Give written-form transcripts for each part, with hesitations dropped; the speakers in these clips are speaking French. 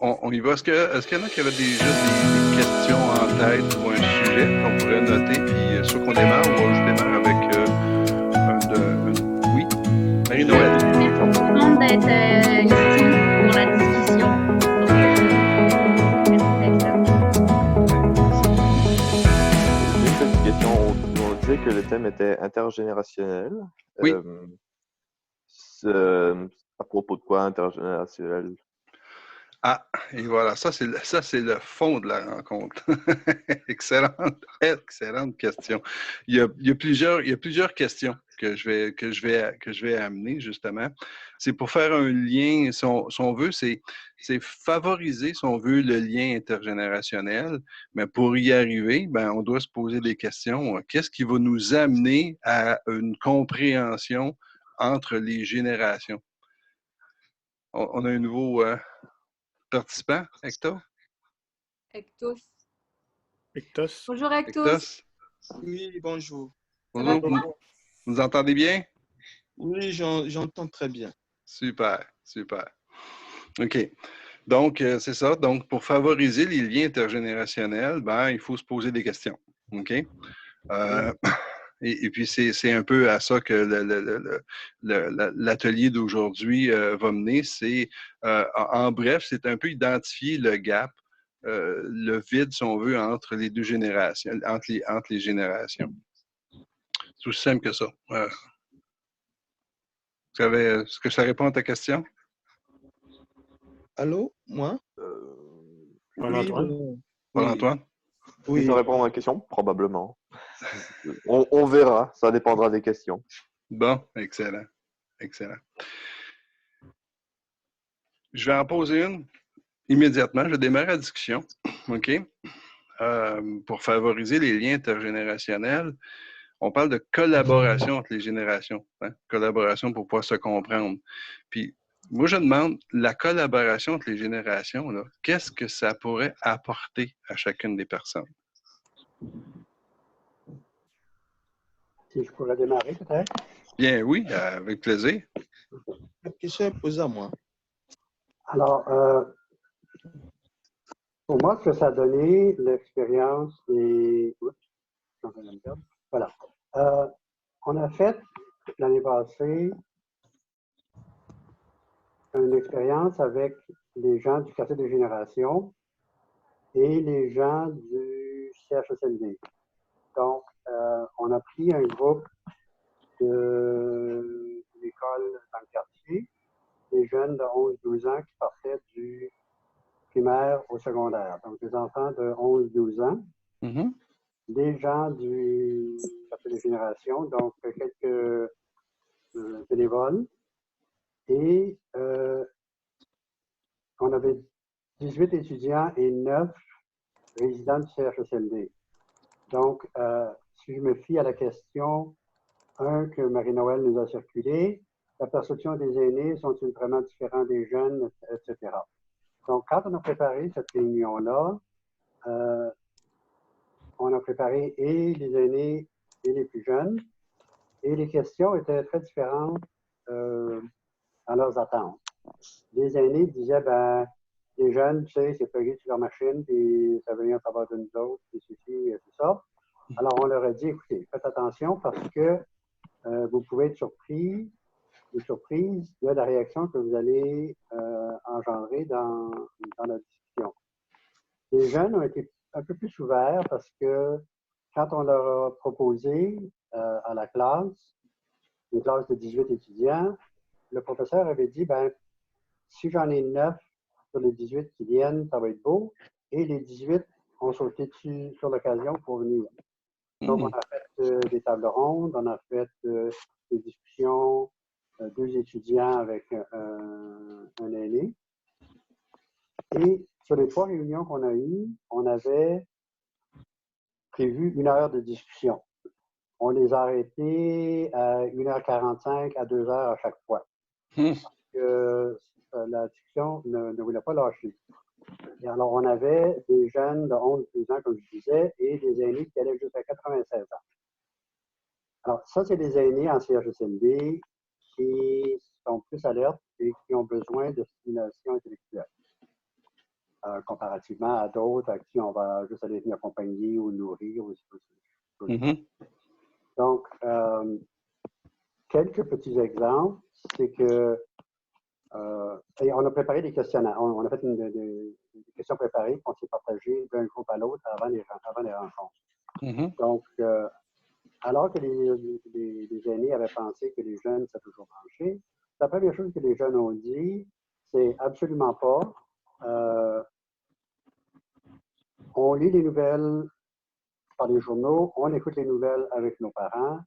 on y va. Est-ce qu'il y en a qui avaient déjà des questions en tête ou un sujet qu'on pourrait noter, puis soit qu'on démarre ou je démarre avec oui, Marie-Noël. Merci tout le monde d'être ici pour la discussion. Merci d'être là. Une petite question. On disait que le thème était intergénérationnel. Oui. À propos de quoi intergénérationnel? Ah, et voilà, ça c'est le fond de la rencontre. Excellente question. Il y a plusieurs questions que je vais amener justement. C'est pour faire un lien, si on veut, c'est favoriser, si on veut, le lien intergénérationnel. Mais pour y arriver, ben, on doit se poser des questions. Qu'est-ce qui va nous amener à une compréhension entre les générations? On a un nouveau participant, Hector? Hectos. Bonjour Hectos. Oui, bonjour. Bonjour, vous nous entendez bien? Oui, j'entends très bien. Super. OK. Donc, c'est ça. Donc, pour favoriser les liens intergénérationnels, ben, il faut se poser des questions. OK? Et puis, c'est un peu à ça que l'atelier d'aujourd'hui va mener. C'est, en bref, c'est un peu identifier le gap, le vide, si on veut, entre les deux générations, entre les générations. C'est aussi simple que ça. Est-ce que ça répond à ta question? Allô, moi? Paul-Antoine? Paul-Antoine? Oui. Ça répond à ma question? Probablement. On verra. Ça dépendra des questions. Bon, excellent. Je vais en poser une immédiatement. Je démarre la discussion. OK? Pour favoriser les liens intergénérationnels, on parle de collaboration entre les générations. Hein? Collaboration pour pouvoir se comprendre. Puis, moi, je demande, la collaboration entre les générations, qu'est-ce que ça pourrait apporter à chacune des personnes? Si je pourrais démarrer, peut-être? Bien, oui, avec plaisir. La question est posée à moi. Alors, pour moi, ce que ça a donné, l'expérience des... Voilà. On a fait, l'année passée, une expérience avec les gens du quartier des générations et les gens du CHSLD. Donc, on a pris un groupe de l'école dans le quartier, des jeunes de 11-12 ans qui partaient du primaire au secondaire. Donc, des enfants de 11-12 ans, des gens du quartier des générations, donc quelques bénévoles, et on avait 18 étudiants et 9 résidents du CHSLD. Donc, si je me fie à la question 1 que Marie-Noël nous a circulée, la perception des aînés sont-ils vraiment différents des jeunes, etc. Donc, quand on a préparé cette réunion-là, on a préparé et les aînés et les plus jeunes, et les questions étaient très différentes dans leurs attentes. Les aînés disaient, ben, les jeunes, tu sais, c'est plugué sur leur machine, puis ça vient en faveur de nous autres, puis ceci, et tout ça. Alors, on leur a dit, écoutez, faites attention parce que vous pouvez être surpris ou surprise de la réaction que vous allez engendrer dans la discussion. Les jeunes ont été un peu plus ouverts parce que quand on leur a proposé à la classe, une classe de 18 étudiants, le professeur avait dit, ben, si j'en ai 9 sur les 18 qui viennent, ça va être beau. Et les 18 ont sauté dessus sur l'occasion pour venir. Donc, on a fait des tables rondes, on a fait des discussions, 2 étudiants avec un aîné. Et sur les 3 réunions qu'on a eues, on avait prévu 1 heure de discussion. On les a arrêtés à 1h45 à 2 heures à chaque fois. Parce que la discussion ne voulait pas lâcher. Et alors, on avait des jeunes de 11-12 ans, comme je disais, et des aînés qui allaient jusqu'à 96 ans. Alors, ça, c'est des aînés en CHSLD qui sont plus alertes et qui ont besoin de stimulation intellectuelle. comparativement à d'autres à qui on va juste aller venir accompagner ou nourrir. Mhm. Donc, quelques petits exemples, c'est que et on a préparé des questionnaires. On a fait des questions préparées, puis on s'est partagé d'un groupe à l'autre avant les rencontres. Mhm. Donc, alors que les aînés avaient pensé que les jeunes s'étaient toujours branchés, la première chose que les jeunes ont dit, c'est absolument pas. On lit les nouvelles par les journaux, on écoute les nouvelles avec nos parents.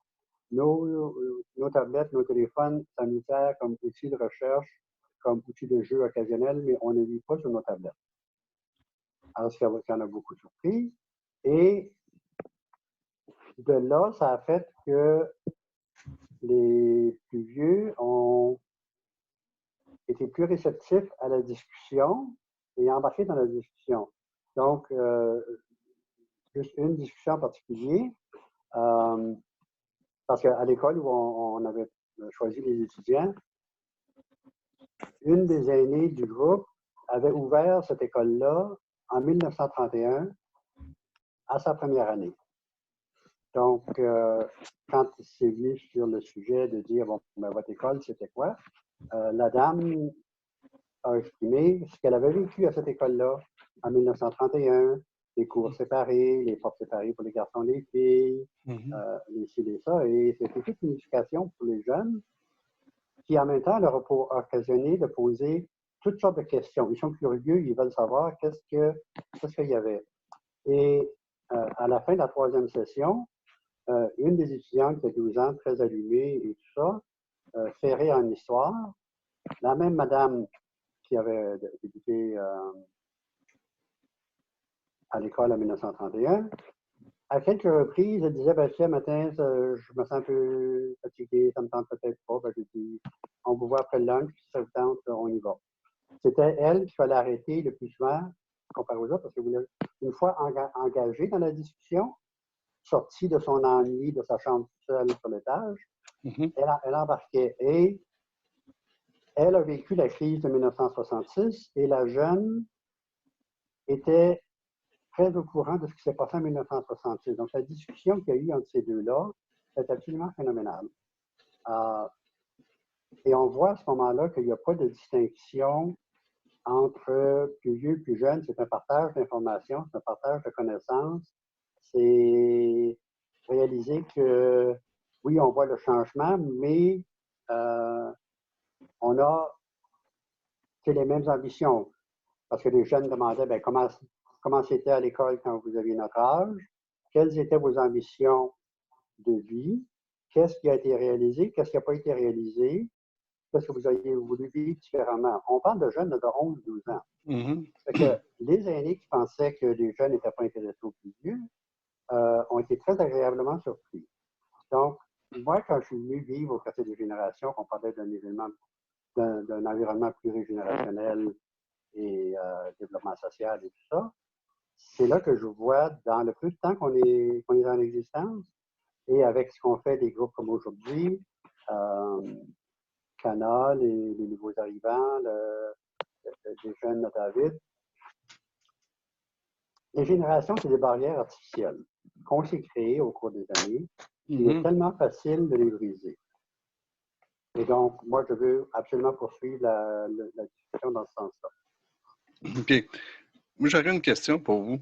Nos tablettes, nos téléphones, ça nous sert comme outil de recherche, comme outil de jeu occasionnel, mais on ne lit pas sur nos tablettes. Alors, ça en a beaucoup surpris. Et de là, ça a fait que les plus vieux ont été plus réceptifs à la discussion et embarqués dans la discussion. Donc, juste une discussion en particulier, parce qu'à l'école où on avait choisi les étudiants, une des aînées du groupe avait ouvert cette école-là en 1931 à sa première année. Donc, quand c'est venu sur le sujet de dire, bon, ben, votre école, c'était quoi? La dame a exprimé ce qu'elle avait vécu à cette école-là en 1931, les cours séparés, les portes séparées pour les garçons et les filles, les ci, les ça. Et c'était toute une éducation pour les jeunes qui, en même temps, leur a occasionné de poser toutes sortes de questions. Ils sont curieux, ils veulent savoir qu'est-ce qu'il y avait. Et à la fin de la troisième session, une des étudiantes qui a 12 ans, très allumée et tout ça, ferrée en histoire, la même madame qui avait débuté à l'école en 1931, à quelques reprises, elle disait, ben, tiens, matin, je me sens un peu fatiguée, ça me tente peut-être pas. Ben, je dis, on vous voit après le lunch, si ça vous tente, on y va. C'était elle qu'il fallait arrêter le plus souvent, comparé aux autres, parce qu'une fois engagée dans la discussion, sortie de son ennui, de sa chambre seule sur l'étage, elle embarquait. Et elle a vécu la crise de 1966 et la jeune était très au courant de ce qui s'est passé en 1966. Donc, la discussion qu'il y a eu entre ces deux-là est absolument phénoménale. Et on voit à ce moment-là qu'il n'y a pas de distinction entre plus vieux, plus jeune. C'est un partage d'informations, c'est un partage de connaissances. C'est réaliser que, oui, on voit le changement, mais on a les mêmes ambitions. Parce que les jeunes demandaient ben, comment c'était à l'école quand vous aviez notre âge, quelles étaient vos ambitions de vie, qu'est-ce qui a été réalisé, qu'est-ce qui n'a pas été réalisé, qu'est-ce que vous auriez voulu vivre différemment. On parle de jeunes de 11-12 ans. Fait que les aînés qui pensaient que les jeunes n'étaient pas intéressés aux plus vieux ont été très agréablement surpris. Donc, moi, quand je suis venu vivre au quartier des générations, on parlait d'un environnement plurigénérationnel et développement social et tout ça, c'est là que je vois, dans le peu de temps qu'on est en existence, et avec ce qu'on fait des groupes comme aujourd'hui, Cana, les nouveaux arrivants, les jeunes de David, les générations, c'est des barrières artificielles qu'on s'est créées au cours des années. Il est tellement facile de les briser. Et donc, moi, je veux absolument poursuivre la discussion dans ce sens-là. OK. Moi, j'aurais une question pour vous.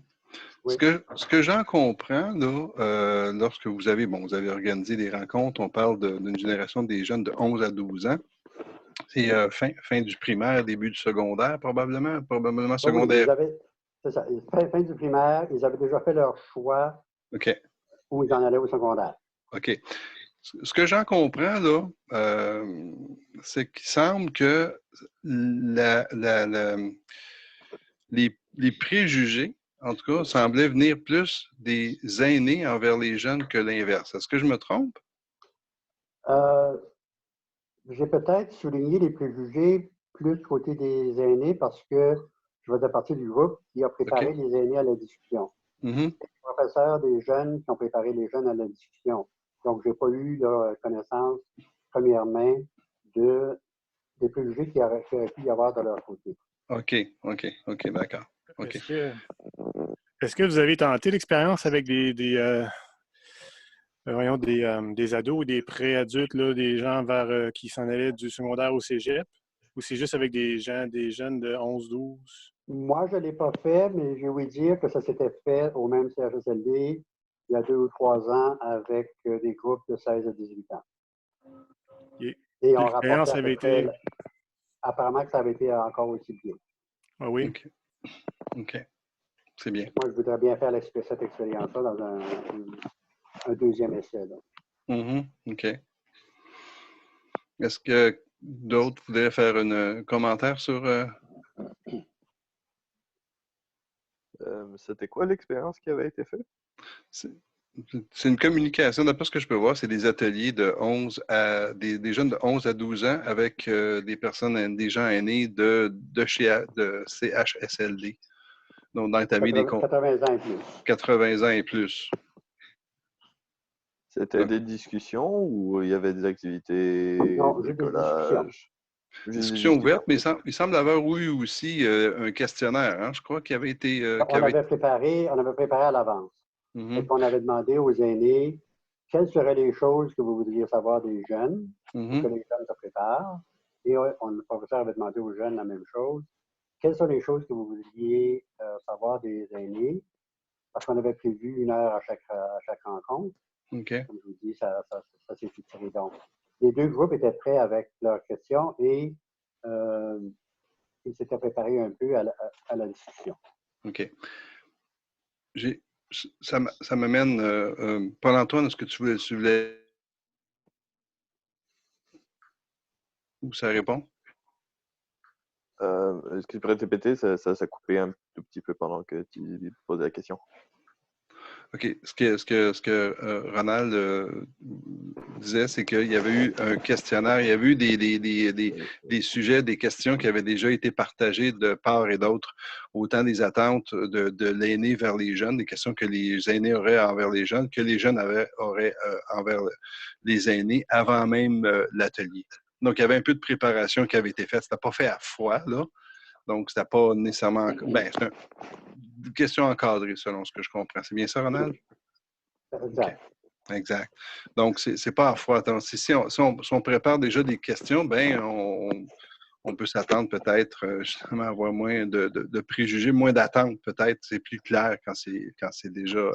Oui. Ce que j'en comprends, là, lorsque vous avez organisé des rencontres, on parle d'une génération des jeunes de 11 à 12 ans. C'est fin du primaire, début du secondaire, probablement secondaire. Oui, c'est ça. Fin du primaire, ils avaient déjà fait leur choix où ils en allaient au secondaire. OK. Ce que j'en comprends, là, c'est qu'il semble que les préjugés, en tout cas, semblaient venir plus des aînés envers les jeunes que l'inverse. Est-ce que je me trompe? J'ai peut-être souligné les préjugés plus côté des aînés parce que je faisais partie du groupe qui a préparé les aînés à la discussion. Les professeurs des jeunes qui ont préparé les jeunes à la discussion. Donc, je n'ai pas eu connaissance, première main, des préjugés qu'il aurait pu y avoir de leur côté. OK, d'accord. OK. Est-ce que vous avez tenté l'expérience avec des ados ou des pré-adultes, là, des gens qui s'en allaient du secondaire au cégep? Ou c'est juste avec des jeunes de 11-12? Moi, je ne l'ai pas fait, mais je vais dire que ça s'était fait au même CHSLD il y a 2 ou 3 ans avec des groupes de 16 à 18 ans. Et on rapportait à peu près, apparemment que ça avait été encore aussi bien. Ah oui? OK. C'est bien. Moi, je voudrais bien faire cette expérience-là dans un deuxième essai. Là. OK. Est-ce que d'autres voudraient faire un commentaire sur... C'était quoi l'expérience qui avait été faite? C'est une communication, d'après ce que je peux voir, c'est des ateliers de 11 à des jeunes de 11 à 12 ans avec des gens aînés de CHSLD. Donc, d'entamer 80 ans et plus. 80 ans et plus. C'était des discussions ou il y avait des activités, non, des collages? Discussion ouverte, mais il semble avoir eu aussi un questionnaire, hein, je crois, qui avait été... on avait préparé à l'avance. On avait demandé aux aînés quelles seraient les choses que vous voudriez savoir des jeunes, pour que les jeunes se préparent. Et le professeur avait demandé aux jeunes la même chose. Quelles sont les choses que vous voudriez savoir des aînés? Parce qu'on avait prévu 1 heure à chaque rencontre. Okay. Comme je vous dis, ça s'est étiré. Donc, les 2 groupes étaient prêts avec leurs questions et ils s'étaient préparés un peu à la discussion. OK. Ça m'amène, Paul-Antoine, est-ce que tu voulais... Ou ça répond? Est-ce que tu pourrais te répéter? Ça coupait un tout petit peu pendant que tu posais la question. OK. Ce que Ronald disait, c'est qu'il y avait eu un questionnaire, il y avait eu des sujets, des questions qui avaient déjà été partagées de part et d'autre, autant des attentes de l'aîné vers les jeunes, des questions que les aînés auraient envers les jeunes, que les jeunes auraient envers les aînés avant même l'atelier. Donc, il y avait un peu de préparation qui avait été faite. Ce n'était pas fait à froid, là. Donc, ce n'était pas nécessairement... c'est une question encadrée, selon ce que je comprends. C'est bien ça, Ronald? Exact. Okay. Exact. Donc, c'est pas à froid. Donc, si on prépare déjà des questions, on peut s'attendre peut-être justement à avoir moins de préjugés, moins d'attentes peut-être. C'est plus clair quand c'est déjà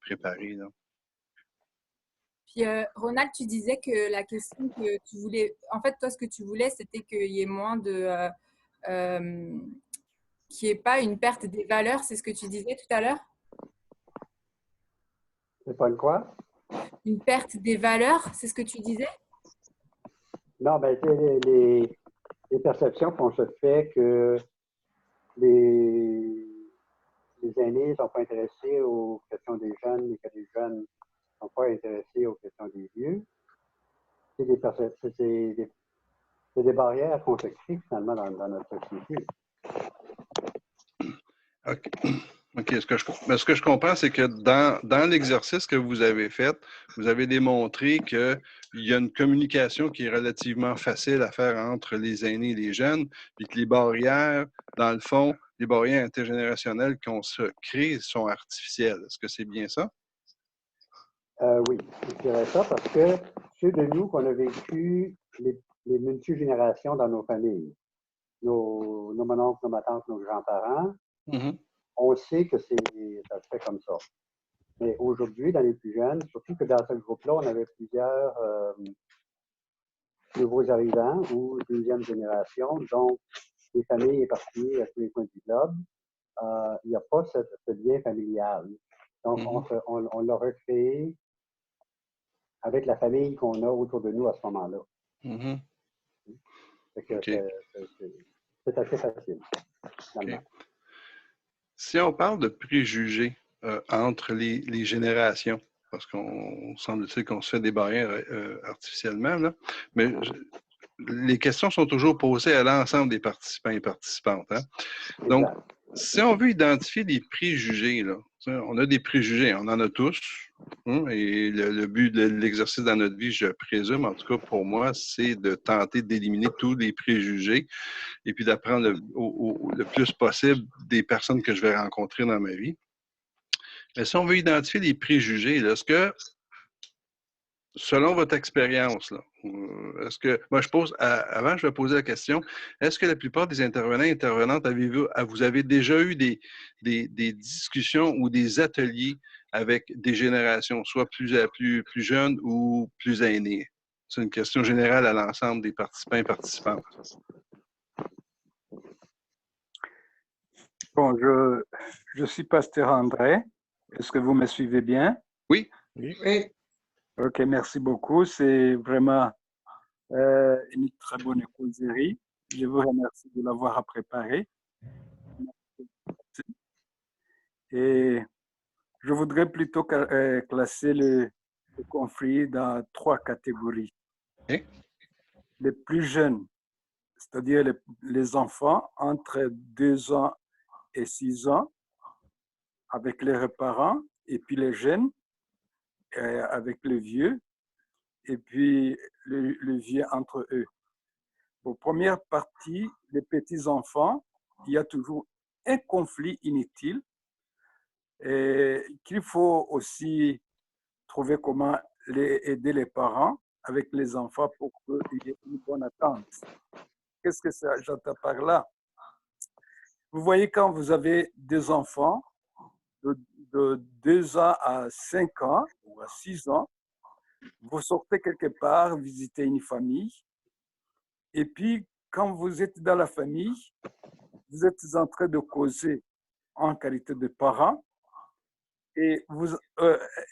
préparé. Là. Puis, Ronald, tu disais que la question que tu voulais... En fait, toi, ce que tu voulais, c'était qu'il y ait moins de... qu'il n'y ait pas une perte des valeurs. C'est ce que tu disais tout à l'heure? C'est pas une quoi? Une perte des valeurs, c'est ce que tu disais? Non, bien, les perceptions qu'on se fait que les aînés ne sont pas intéressés aux questions des jeunes et que les jeunes ne sont pas intéressés aux questions des vieux. C'est des barrières qu'on se crée finalement dans notre société. OK. Ce que je comprends, c'est que dans l'exercice que vous avez fait, vous avez démontré qu'il y a une communication qui est relativement facile à faire entre les aînés et les jeunes, puis que les barrières, dans le fond, les barrières intergénérationnelles qu'on se crée sont artificielles. Est-ce que c'est bien ça? Oui, je dirais ça parce que ceux de nous qu'on a vécu les multigénérations dans nos familles, nos mononcles, nos tantes, nos grands-parents, on sait que ça se fait comme ça. Mais aujourd'hui, dans les plus jeunes, surtout que dans ce groupe-là, on avait plusieurs nouveaux arrivants ou deuxième génération, donc les familles éparpillées à tous les coins du globe. Il n'y a pas ce lien familial. Donc, on l'a recréé avec la famille qu'on a autour de nous à ce moment-là. C'est assez facile, finalement. Okay. Si on parle de préjugés entre les générations, parce qu'on semble-t-il qu'on se fait des barrières artificiellement, là, mais les questions sont toujours posées à l'ensemble des participants et participantes. Hein? Donc, si on veut identifier des préjugés, là, on a des préjugés, on en a tous, hein, et le but de l'exercice dans notre vie, je présume, en tout cas pour moi, c'est de tenter d'éliminer tous les préjugés et puis d'apprendre le plus possible des personnes que je vais rencontrer dans ma vie. Mais si on veut identifier les préjugés, là, est-ce que, selon votre expérience, là, est-ce que, moi je pose, avant je vais poser la question, est-ce que la plupart des intervenants et intervenantes, vous avez déjà eu des discussions ou des ateliers avec des générations, soit plus jeunes ou plus aînées? C'est une question générale à l'ensemble des participants et participantes. Bon, je suis pasteur André. Est-ce que vous me suivez bien? Oui. Oui. OK, merci beaucoup. C'est vraiment une très bonne causerie. Je vous remercie de l'avoir préparée. Et je voudrais plutôt classer le conflit dans 3 catégories. Okay. Les plus jeunes, c'est-à-dire les enfants entre 2 ans et 6 ans avec leurs parents, et puis les jeunes avec les vieux, et puis le vieux entre eux. Pour première partie, les petits-enfants, il y a toujours un conflit inutile et qu'il faut aussi trouver comment aider les parents avec les enfants pour qu'il y ait une bonne attente. Qu'est-ce que j'entends par là? Vous voyez, quand vous avez des enfants de 2 ans à 5 ans ou à 6 ans, vous sortez quelque part, visiter une famille, et puis quand vous êtes dans la famille, vous êtes en train de causer en qualité de parents, et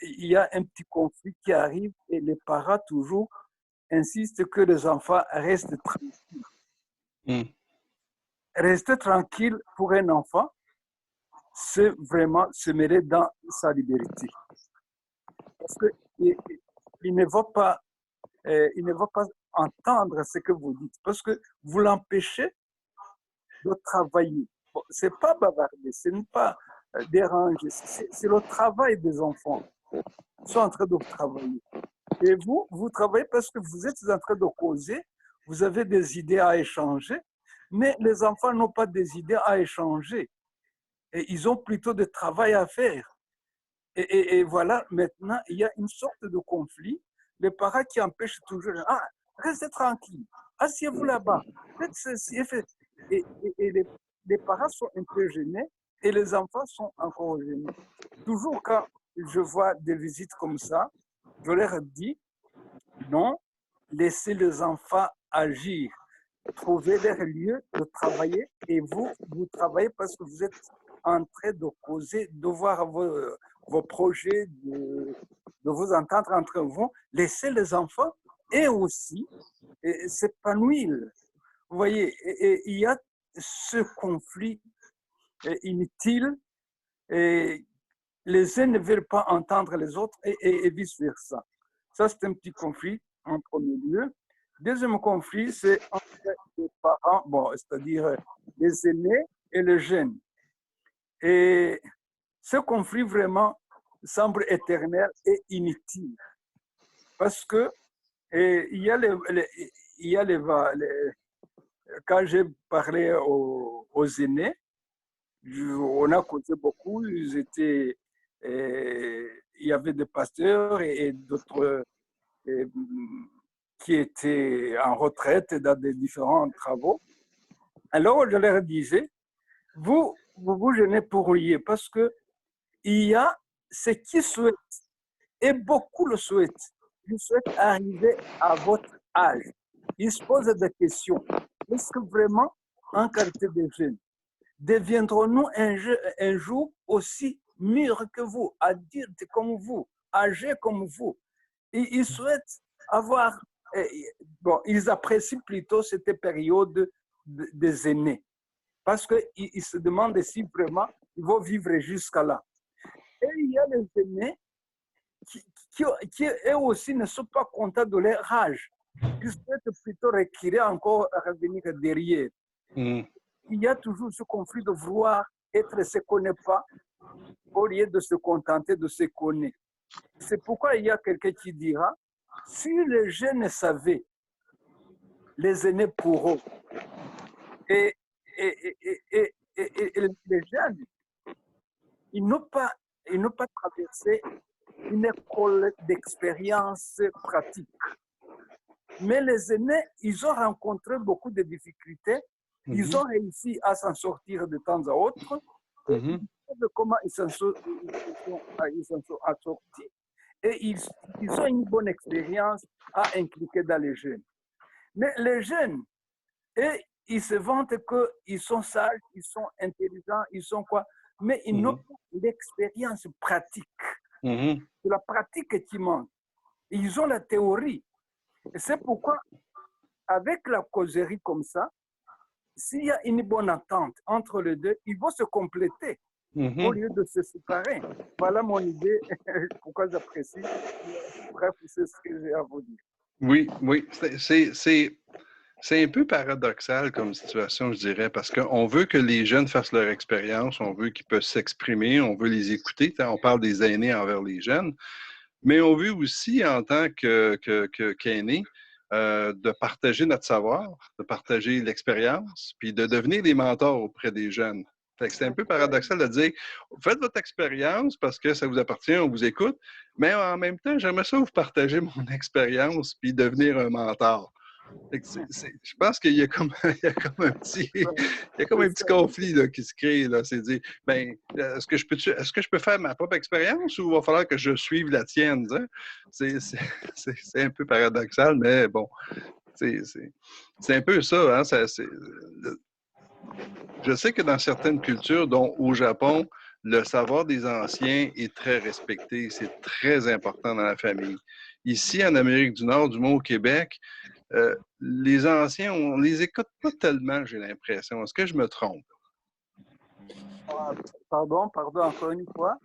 il y a un petit conflit qui arrive, et les parents toujours insistent que les enfants restent tranquilles. Rester tranquille pour un enfant, c'est vraiment se mêler dans sa liberté. Parce qu'il ne va pas entendre ce que vous dites, parce que vous l'empêchez de travailler. Bon, ce n'est pas bavarder, ce n'est pas déranger, c'est le travail des enfants. Ils sont en train de travailler. Et vous travaillez parce que vous êtes en train de causer, vous avez des idées à échanger, mais les enfants n'ont pas des idées à échanger. Et ils ont plutôt de travail à faire. Et voilà, maintenant, il y a une sorte de conflit. Les parents qui empêchent toujours, ah, restez tranquille, asseyez-vous là-bas, faites ceci. Et les parents sont un peu gênés et les enfants sont encore gênés. Toujours quand je vois des visites comme ça, je leur dis, non, laissez les enfants agir. Trouvez leur lieu de travailler et vous travaillez parce que vous êtes en train de causer, de voir vos projets, de vous entendre entre vous. Laissez les enfants et aussi s'épanouir. Vous voyez, il y a ce conflit inutile et les uns ne veulent pas entendre les autres et vice-versa. Ça, c'est un petit conflit en premier lieu. Deuxième conflit, c'est entre les parents, bon, c'est-à-dire les aînés et les jeunes. Et ce conflit vraiment semble éternel et inutile. Parce que il y a quand j'ai parlé aux aînés, on a causé beaucoup. Il y avait des pasteurs et d'autres qui étaient en retraite dans des différents travaux. Alors, je leur disais, vous gênez pour rien parce que il y a ceux qui souhaitent, et beaucoup le souhaitent, ils souhaitent arriver à votre âge. Ils se posent des questions. Est-ce que vraiment, en qualité de jeunes, deviendrons-nous un jour aussi mûrs que vous, adultes comme vous, âgés comme vous? Et ils souhaitent avoir, bon, ils apprécient plutôt cette période des aînés parce qu'ils se demandent si vraiment ils vont vivre jusqu'à là. Et il y a les aînés qui eux aussi ne sont pas contents de leur âge. Ils souhaitent plutôt reculer encore, revenir derrière. Il y a toujours ce conflit de vouloir être ce qu'on n'est pas au lieu de se contenter de ce qu'on est. C'est pourquoi il y a quelqu'un qui dira, si les jeunes savaient, les aînés pourront. Et et les jeunes, ils n'ont pas traversé une école d'expérience pratique. Mais les aînés, ils ont rencontré beaucoup de difficultés. Ils ont réussi à s'en sortir de temps à autre. Ils savent comment ils s'en sont sortis. Et ils ont une bonne expérience à impliquer dans les jeunes. Mais les jeunes, et ils se vantent qu'ils sont sages, ils sont intelligents, ils sont quoi, mais ils n'ont pas l'expérience pratique. C'est la pratique qui manque. Ils ont la théorie. Et c'est pourquoi, avec la causerie comme ça, s'il y a une bonne entente entre les deux, ils vont se compléter au lieu de se séparer. Voilà mon idée, pourquoi j'apprécie. Bref, c'est ce que j'ai à vous dire. Oui, oui. C'est un peu paradoxal comme situation, je dirais, parce qu'on veut que les jeunes fassent leur expérience, on veut qu'ils puissent s'exprimer, on veut les écouter. On parle des aînés envers les jeunes, mais on veut aussi, en tant qu'aînés, de partager notre savoir, de partager l'expérience, puis de devenir des mentors auprès des jeunes. C'est un peu paradoxal de dire, faites votre expérience parce que ça vous appartient, on vous écoute, mais en même temps, j'aimerais ça vous partager mon expérience puis devenir un mentor. Je pense qu'il y a comme un petit conflit là, qui se crée. Là. C'est dire, ben, est-ce que je peux faire ma propre expérience ou il va falloir que je suive la tienne? C'est un peu paradoxal, mais bon, c'est un peu ça. Hein? Je sais que dans certaines cultures, dont au Japon, le savoir des anciens est très respecté. C'est très important dans la famille. Ici, en Amérique du Nord, du moins au Québec, les anciens, on ne les écoute pas tellement, j'ai l'impression. Est-ce que je me trompe? Pardon, encore une fois.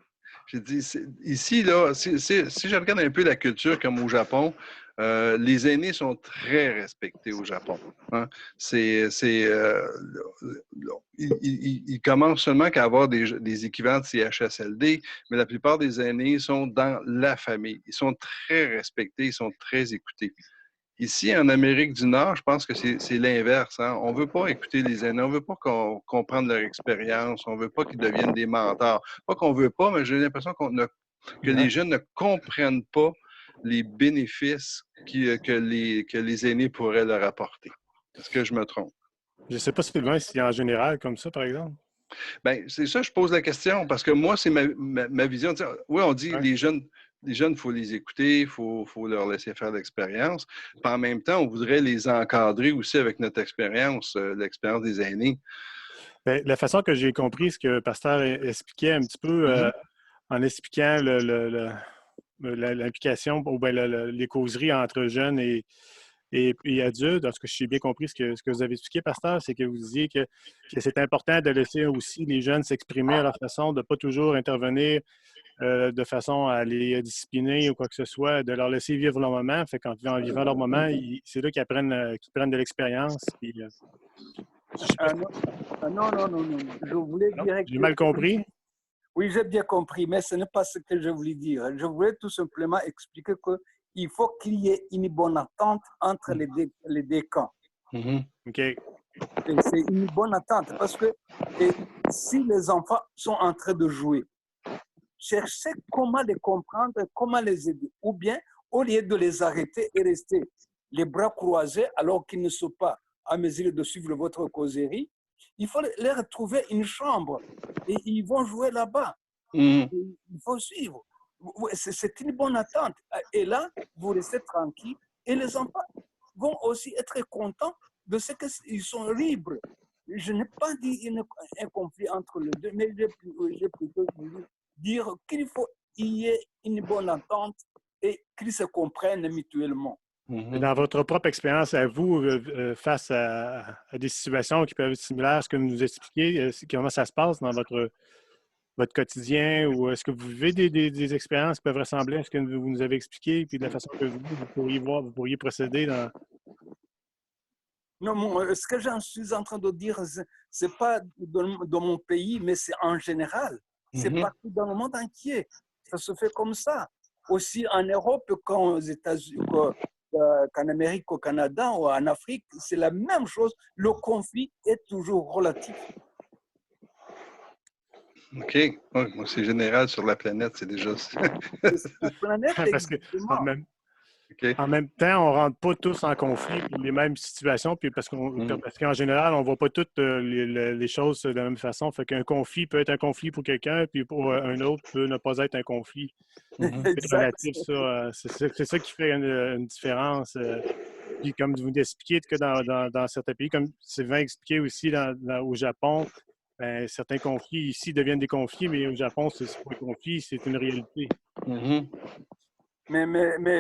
J'ai dit, ici, là, si je regarde un peu la culture comme au Japon, les aînés sont très respectés au Japon. Hein? Ils commencent seulement qu'à avoir des équivalents de CHSLD, mais la plupart des aînés sont dans la famille. Ils sont très respectés, ils sont très écoutés. Ici, en Amérique du Nord, je pense que c'est l'inverse. Hein? On ne veut pas écouter les aînés, on ne veut pas qu'on comprenne leur expérience, on ne veut pas qu'ils deviennent des mentors. Pas qu'on ne veut pas, mais j'ai l'impression que les jeunes ne comprennent pas les bénéfices que les aînés pourraient leur apporter. Est-ce que je me trompe? Je ne sais pas, Sylvain, si en général comme ça, par exemple. Bien, c'est ça, je pose la question, parce que moi, c'est ma vision. Oui, on dit les jeunes, il faut les écouter, il faut leur laisser faire l'expérience. Puis en même temps, on voudrait les encadrer aussi avec notre expérience, l'expérience des aînés. Bien, la façon que j'ai compris ce que le pasteur expliquait un petit peu en expliquant l'implication ou bien les causeries entre jeunes et adultes, parce que j'ai bien compris ce que vous avez expliqué, pasteur, c'est que vous disiez que c'est important de laisser aussi les jeunes s'exprimer à leur façon, de ne pas toujours intervenir de façon à les discipliner ou quoi que ce soit, de leur laisser vivre leur moment. Fait qu'en vivant leur moment, c'est là qu'ils prennent de l'expérience. Puis, non. Je voulais dire... J'ai mal compris? Oui, j'ai bien compris, mais ce n'est pas ce que je voulais dire. Je voulais tout simplement expliquer qu'il faut qu'il y ait une bonne entente entre les deux camps. OK. C'est une bonne attente parce que si les enfants sont en train de jouer, cherchez comment les comprendre, comment les aider. Ou bien, au lieu de les arrêter et rester les bras croisés alors qu'ils ne sont pas à mesure de suivre votre causerie, il faut leur trouver une chambre et ils vont jouer là-bas. Il faut suivre. C'est une bonne attente. Et là, vous restez tranquille et les enfants vont aussi être contents de ce qu'ils sont libres. Je n'ai pas dit un conflit entre les deux, mais j'ai plutôt voulu dire qu'il faut y ait une bonne entente et qu'ils se comprennent mutuellement. Dans votre propre expérience à vous, face à des situations qui peuvent être similaires à ce que vous nous expliquez, comment ça se passe dans votre quotidien, ou est-ce que vous vivez des expériences qui peuvent ressembler à ce que vous nous avez expliqué, puis de la façon que vous pourriez procéder dans... Non, ce que je suis en train de dire, ce n'est pas dans mon pays, mais c'est en général. C'est partout dans le monde entier. Ça se fait comme ça. Aussi en Europe qu'aux États-Unis, qu'en Amérique, au Canada ou en Afrique, c'est la même chose. Le conflit est toujours relatif. OK. Ouais, moi, c'est général sur la planète, c'est déjà ça. La planète, Parce que exactement. OK. en même temps, on ne rentre pas tous en conflit pour les mêmes situations, puis parce qu'en général, on ne voit pas toutes les choses de la même façon. Fait qu'un conflit peut être un conflit pour quelqu'un, puis pour un autre peut ne pas être un conflit. Mhm. C'est Exact. relatif, ça. C'est ça qui fait une différence. Puis comme vous l'expliquez que dans certains pays, comme Sylvain expliquait aussi au Japon, ben, certains conflits ici deviennent des conflits, mais au Japon, c'est pas un conflit, c'est une réalité. Mhm. Mais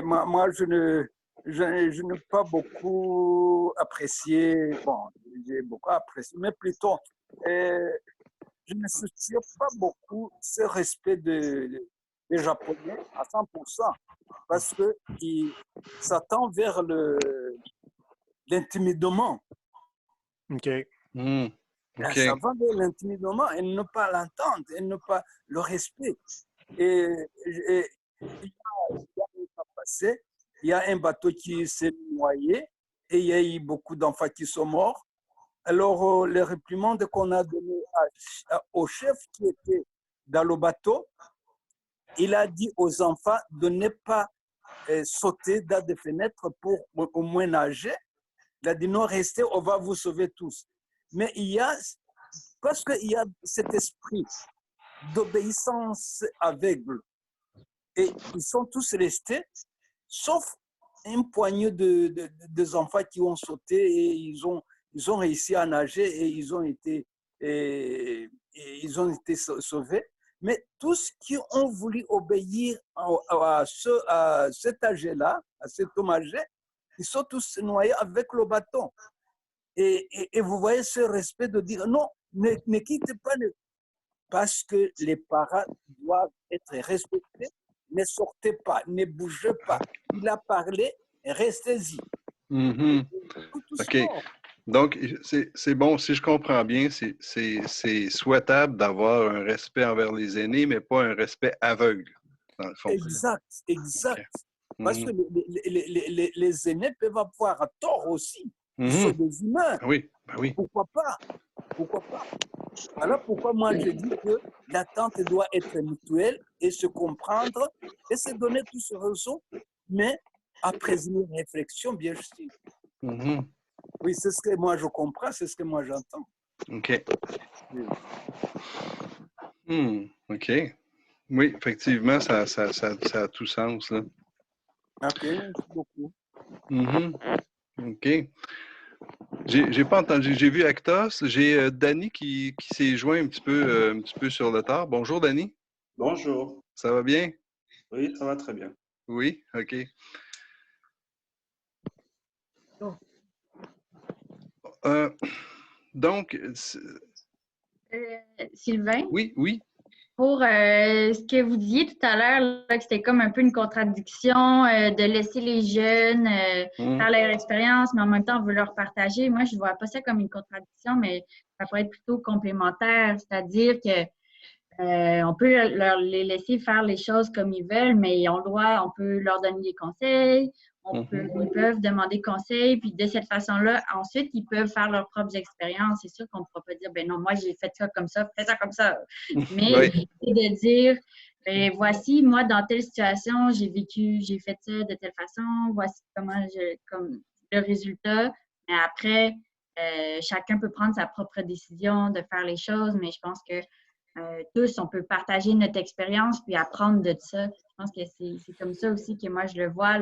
moi, je n'ai pas beaucoup apprécié, bon, j'ai beaucoup apprécié, mais plutôt, je ne soutiens pas beaucoup ce respect des Japonais à 100%, parce qu'ils s'attendent vers l'intimidement. OK. Mhm. OK. Ça va vers l'intimidement et ne pas l'entendre, et ne pas le respect. Et il y a un temps passé, il y a un bateau qui s'est noyé et il y a eu beaucoup d'enfants qui sont morts. Alors, les réprimandes qu'on a données au chef qui était dans le bateau, il a dit aux enfants de ne pas sauter dans des fenêtres pour au moins nager. Il a dit non, restez, on va vous sauver tous. Mais parce qu'il y a cet esprit d'obéissance aveugle, et ils sont tous restés, sauf un poignée de enfants qui ont sauté et ils ont réussi à nager et ils ont été sauvés. Mais tous qui ont voulu obéir à cet âge-là, à cet homme âgé, ils sont tous noyés avec le bâton. Et vous voyez ce respect de dire non, ne quittez pas, parce que les parents doivent être respectés. Ne sortez pas, ne bougez pas. Il a parlé, restez-y. Mhm. Tout OK. doucement. Donc, c'est bon, si je comprends bien, c'est souhaitable d'avoir un respect envers les aînés, mais pas un respect aveugle, dans le fond. Exact, exact. OK. Parce que les aînés peuvent avoir tort aussi. Ils sont Mhm. des humains. Oui, ben oui. Pourquoi pas? Pourquoi pas? Alors pourquoi moi je dis que l'attente doit être mutuelle et se comprendre et se donner tout ce réseau, mais après une réflexion bien sûr. Mhm. Oui, c'est ce que moi je comprends, c'est ce que moi j'entends. OK. Oui. OK. Oui, effectivement, ça a tout sens, là. Ok, merci beaucoup. Mhm. OK. J'ai pas entendu. J'ai vu Actos. J'ai Danny qui s'est joint un petit peu sur le tard. Bonjour, Danny. Bonjour. Ça va bien? Oui, ça va très bien. Oui? OK. Euh, donc, Sylvain, oui, oui. pour ce que vous disiez tout à l'heure, là, que c'était comme un peu une contradiction de laisser les jeunes faire leur expérience, mais en même temps, on veut leur partager. Moi, je ne vois pas ça comme une contradiction, mais ça pourrait être plutôt complémentaire, c'est-à-dire que on peut les laisser faire les choses comme ils veulent, mais on peut leur donner des conseils, ils peuvent demander conseil, puis de cette façon-là, ensuite, ils peuvent faire leurs propres expériences. C'est sûr qu'on ne pourra pas dire, ben non, moi, j'ai fait ça comme ça, fais ça comme ça. Mais Oui. c'est de dire, ben voici, moi, dans telle situation, j'ai fait ça de telle façon, voici comme le résultat. Mais après, chacun peut prendre sa propre décision de faire les choses, mais je pense que tous, on peut partager notre expérience puis apprendre de ça. Je pense que c'est comme ça aussi que moi, je le vois,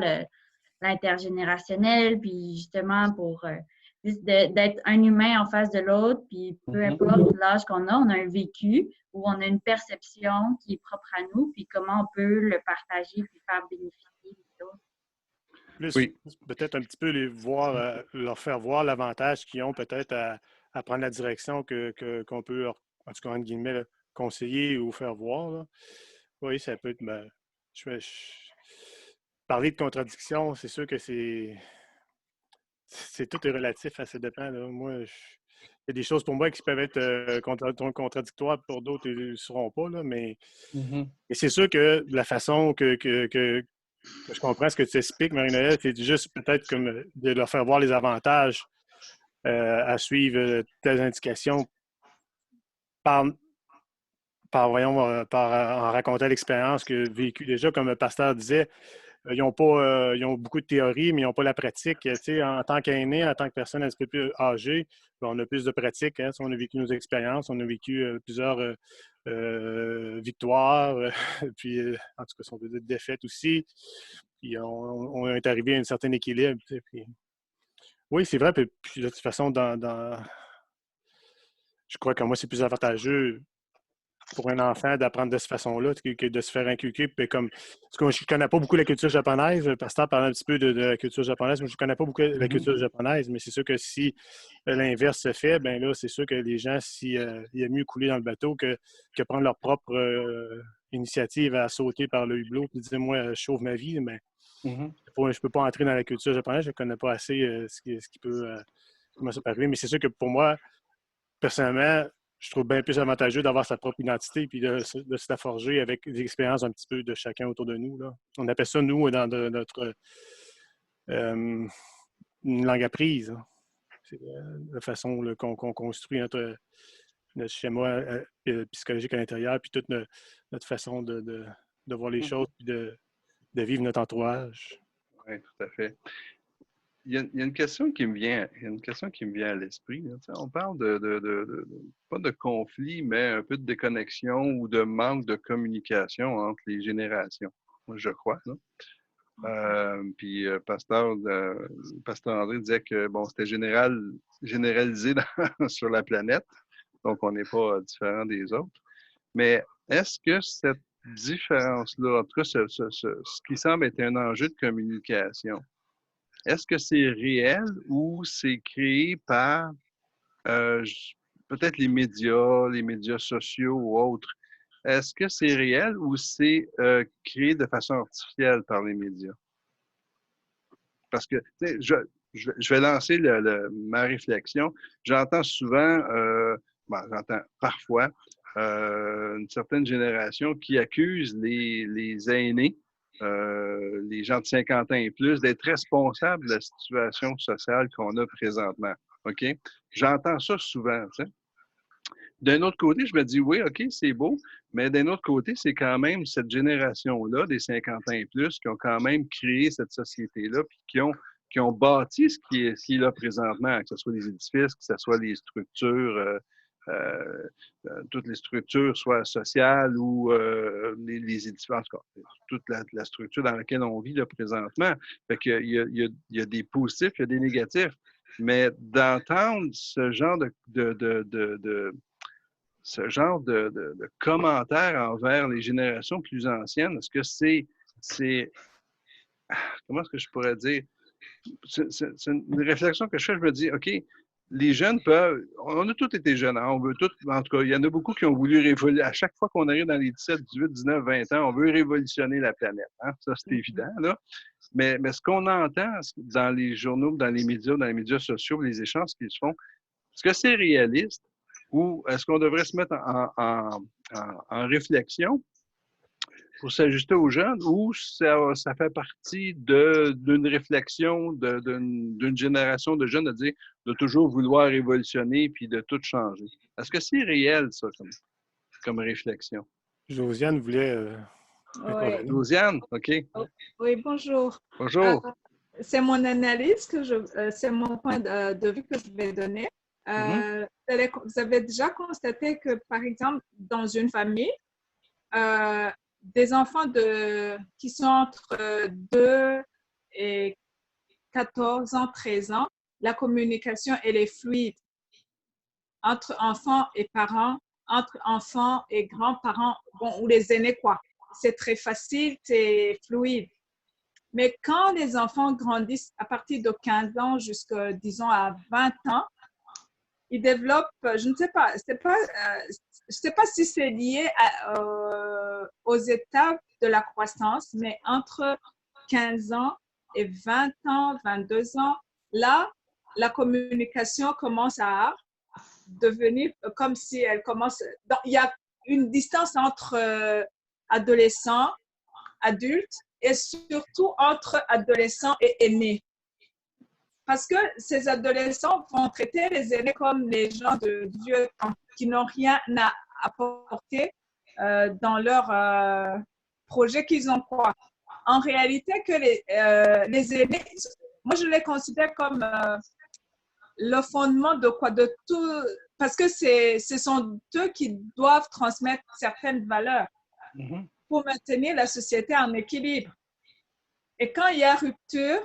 l'intergénérationnel, puis justement pour d'être un humain en face de l'autre, puis peu importe l'âge qu'on a, on a un vécu ou on a une perception qui est propre à nous, puis comment on peut le partager puis faire bénéficier les autres. Plus, Oui. peut-être un petit peu leur faire voir l'avantage qu'ils ont peut-être à prendre la direction qu'on peut, en tout cas, entre guillemets, là, conseiller ou faire voir. Là. Oui, ça peut être. Ben, parler de contradiction, c'est sûr que c'est tout est relatif, ça dépend. Là. Moi, il y a des choses pour moi qui peuvent être contradictoires, pour d'autres, ils ne seront pas. Là, mais c'est sûr que la façon que je comprends ce que tu expliques, Marie-Noël, c'est juste peut-être comme de leur faire voir les avantages à suivre telles indications par en racontant l'expérience que vécue déjà, comme le pasteur disait, ils ont beaucoup de théorie, mais ils n'ont pas la pratique. Tu sais, en tant qu'aîné, en tant que personne un petit peu plus âgée, on a plus de pratique. Hein, on a vécu nos expériences, on a vécu plusieurs victoires, puis en tout cas, si on veut dire défaites aussi. Puis on est arrivé à un certain équilibre. Tu sais, puis... Oui, c'est vrai. Puis, de toute façon, je crois que moi, c'est plus avantageux pour un enfant d'apprendre de cette façon-là que de se faire inculquer. Puis comme, parce que je ne connais pas beaucoup la culture japonaise. Le pasteur parlait un petit peu de la culture japonaise, mais je ne connais pas beaucoup la culture japonaise. Mais c'est sûr que si l'inverse se fait, bien là, c'est sûr que les gens, il y a mieux couler dans le bateau que prendre leur propre initiative à sauter par le hublot et dire, moi, je sauve ma vie, mais je ne peux pas entrer dans la culture japonaise. Je ne connais pas assez ce qui peut comment ça peut arriver. Mais c'est sûr que pour moi, personnellement, je trouve bien plus avantageux d'avoir sa propre identité et de se la forger avec des expériences un petit peu de chacun autour de nous. Là. On appelle ça, nous, dans notre une langue apprise. Hein. C'est la façon qu'on construit notre schéma psychologique à l'intérieur, puis toute notre façon de voir les choses, puis de vivre notre entourage. Oui, tout à fait. Il y a une question qui me vient, à l'esprit. Là. On parle pas de conflit, mais un peu de déconnexion ou de manque de communication entre les générations, moi, je crois. Puis Pasteur André disait que bon, c'était généralisé sur la planète, donc on n'est pas différent des autres. Mais est-ce que cette différence-là, en tout cas ce qui semble être un enjeu de communication, est-ce que c'est réel ou c'est créé par peut-être les médias sociaux ou autres? Est-ce que c'est réel ou c'est créé de façon artificielle par les médias? Parce que, tu sais, je vais lancer ma réflexion. J'entends souvent, j'entends parfois une certaine génération qui accuse les aînés, les gens de 50 ans et plus, d'être responsables de la situation sociale qu'on a présentement. OK? J'entends ça souvent, tu sais. D'un autre côté, je me dis, oui, OK, c'est beau, mais d'un autre côté, c'est quand même cette génération-là, des 50 ans et plus, qui ont quand même créé cette société-là, puis qui ont bâti ce qui est là présentement, que ce soit les édifices, que ce soit les structures, toutes les structures, soit sociales ou les édifices, en tout cas, toute la structure dans laquelle on vit là présentement. Fait qu'il y a des positifs, il y a des négatifs, mais d'entendre ce genre de commentaires envers les générations plus anciennes, est-ce que c'est comment est-ce que je pourrais dire? C'est une réflexion que je fais, je me dis, OK, les jeunes peuvent, on a tous été jeunes, hein, on veut tous, en tout cas, il y en a beaucoup qui ont voulu révolutionner, à chaque fois qu'on arrive dans les 17, 18, 19, 20 ans, on veut révolutionner la planète, hein? Ça c'est évident, là. Mais ce qu'on entend dans les journaux, dans les médias sociaux, les échanges qu'ils se font, est-ce que c'est réaliste ou est-ce qu'on devrait se mettre en réflexion pour s'ajuster aux jeunes ou ça fait partie d'une réflexion d'une génération de jeunes de dire de toujours vouloir révolutionner puis de tout changer? Est-ce que c'est réel, ça, comme réflexion? Josiane voulait... Oui. Josiane, OK. Oui, bonjour. Bonjour. C'est mon analyse, c'est mon point de vue que je vais donner. Vous avez déjà constaté que, par exemple, dans une famille, des enfants qui sont entre 2 et 14 ans, 13 ans, la communication, elle est fluide entre enfants et parents, entre enfants et grands-parents, bon, ou les aînés, quoi. C'est très facile, c'est fluide. Mais quand les enfants grandissent à partir de 15 ans jusqu'à, disons, à 20 ans, ils développent, je ne sais pas, je sais pas si c'est lié aux étapes de la croissance, mais entre 15 ans et 20 ans, 22 ans, là, la communication commence à devenir comme si elle commence... Donc, il y a une distance entre adolescents, adultes, et surtout entre adolescents et aînés. Parce que ces adolescents vont traiter les aînés comme les gens de vieux temps qui n'ont rien à apporter dans leur projet qu'ils ont quoi. En réalité, que les aînés, moi je les considère comme le fondement de quoi, de tout, parce que ce sont eux qui doivent transmettre certaines valeurs pour maintenir la société en équilibre. Et quand il y a rupture,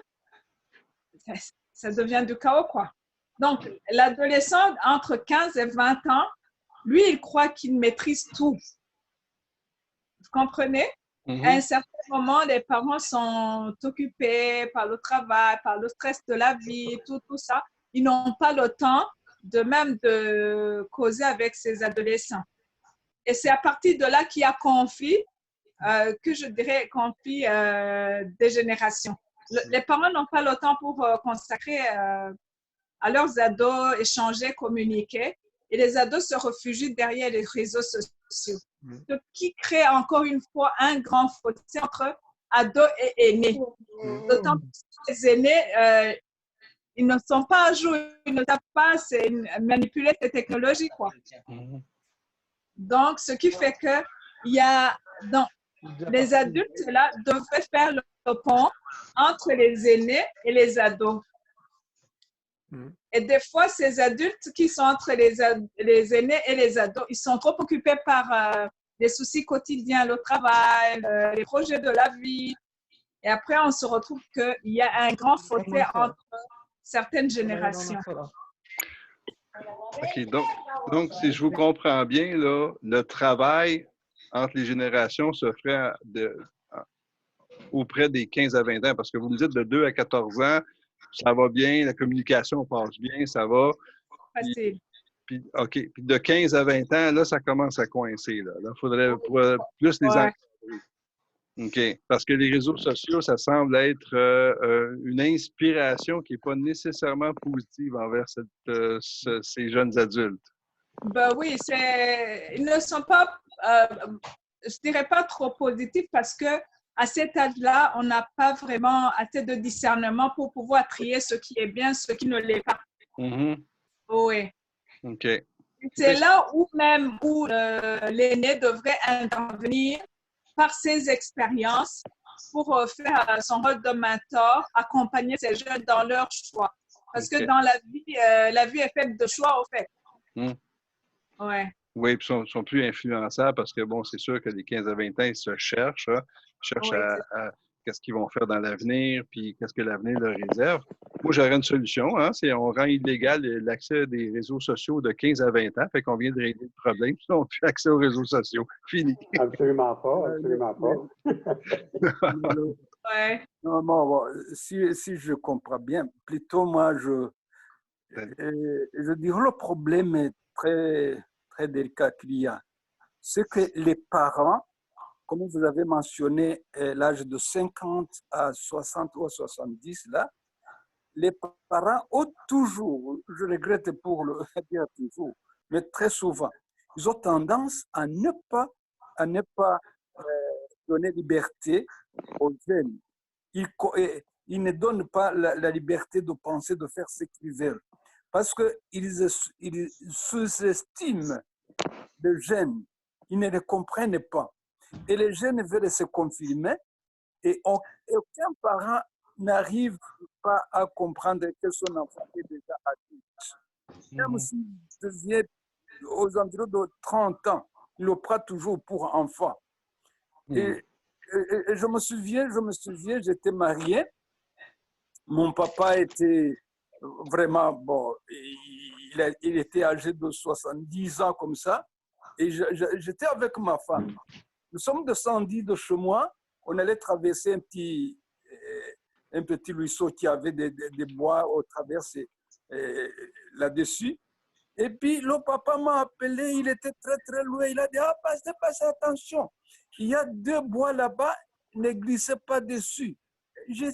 ça devient du chaos, quoi. Donc, l'adolescent entre 15 et 20 ans, lui, il croit qu'il maîtrise tout. Vous comprenez? À un certain moment, les parents sont occupés par le travail, par le stress de la vie, tout ça. Ils n'ont pas le temps de causer avec ces adolescents. Et c'est à partir de là qu'il y a conflit, que je dirais conflit des générations. Les parents n'ont pas le temps pour consacrer à leurs ados, échanger, communiquer. Et les ados se réfugient derrière les réseaux sociaux. Ce qui crée encore une fois un grand fossé entre ados et aînés. D'autant que les aînés, ils ne sont pas à jour, ils ne savent pas manipuler ces technologies, quoi. Donc, ce qui fait que les adultes là devraient faire le pont entre les aînés et les ados. Et des fois, ces adultes qui sont entre les aînés et les ados, ils sont trop occupés par les soucis quotidiens, le travail, les projets de la vie. Et après, on se retrouve qu'il y a un grand fossé entre certaines générations. OK. Donc, si je vous comprends bien, là, le travail entre les générations se ferait auprès des 15 à 20 ans, parce que vous me dites de 2 à 14 ans, ça va bien, la communication passe bien, ça va. Facile. Puis, OK. Puis de 15 à 20 ans, là, ça commence à coincer. Là, il faudrait plus les encadrer. OK. Parce que les réseaux sociaux, ça semble être une inspiration qui n'est pas nécessairement positive envers ces jeunes adultes. Ben oui, ils ne sont pas, je dirais pas trop positifs parce que à cet âge-là, on n'a pas vraiment assez de discernement pour pouvoir trier ce qui est bien, ce qui ne l'est pas. Oui. OK. C'est là où l'aîné devrait intervenir par ses expériences pour faire son rôle de mentor, accompagner ces jeunes dans leur choix. Parce que dans la vie est faite de choix, au fait. Ouais. Oui, puis ils sont plus influençables parce que, bon, c'est sûr que les 15 à 20 ans, ils se cherchent. Ils cherchent à qu'est-ce qu'ils vont faire dans l'avenir, puis qu'est-ce que l'avenir leur réserve. Moi, j'aurais une solution. C'est on rend illégal l'accès des réseaux sociaux de 15 à 20 ans. Fait qu'on vient de régler le problème. Ils n'ont plus accès aux réseaux sociaux. Fini. Absolument pas. Absolument pas. Ouais. Non, bon, si je comprends bien, plutôt moi, je dirais le problème est très, très délicat qu'il y a. C'est que les parents, comme vous avez mentionné, l'âge de 50 à 60 ou 70, là, les parents ont toujours, je regrette pour le dire toujours, mais très souvent, ils ont tendance à ne pas donner liberté aux jeunes. Ils ne donnent pas la liberté de penser, de faire ce qu'ils veulent. Parce qu'ils sous-estiment les jeunes. Ils ne les comprennent pas. Et les jeunes veulent se confirmer et aucun parent n'arrive pas à comprendre que son enfant est déjà adulte. Même s'il devient aux environs de 30 ans, il le prend toujours pour enfant. Et je me souviens, j'étais marié. Mon papa était vraiment, bon, il était âgé de 70 ans comme ça. Et j'étais avec ma femme. Nous sommes descendus de chez moi. On allait traverser un petit ruisseau qui avait des bois au travers là-dessus. Et puis, le papa m'a appelé. Il était très, très loin. Il a dit, ah, passez, attention. Il y a 2 bois là-bas. Ne glissez pas dessus. Je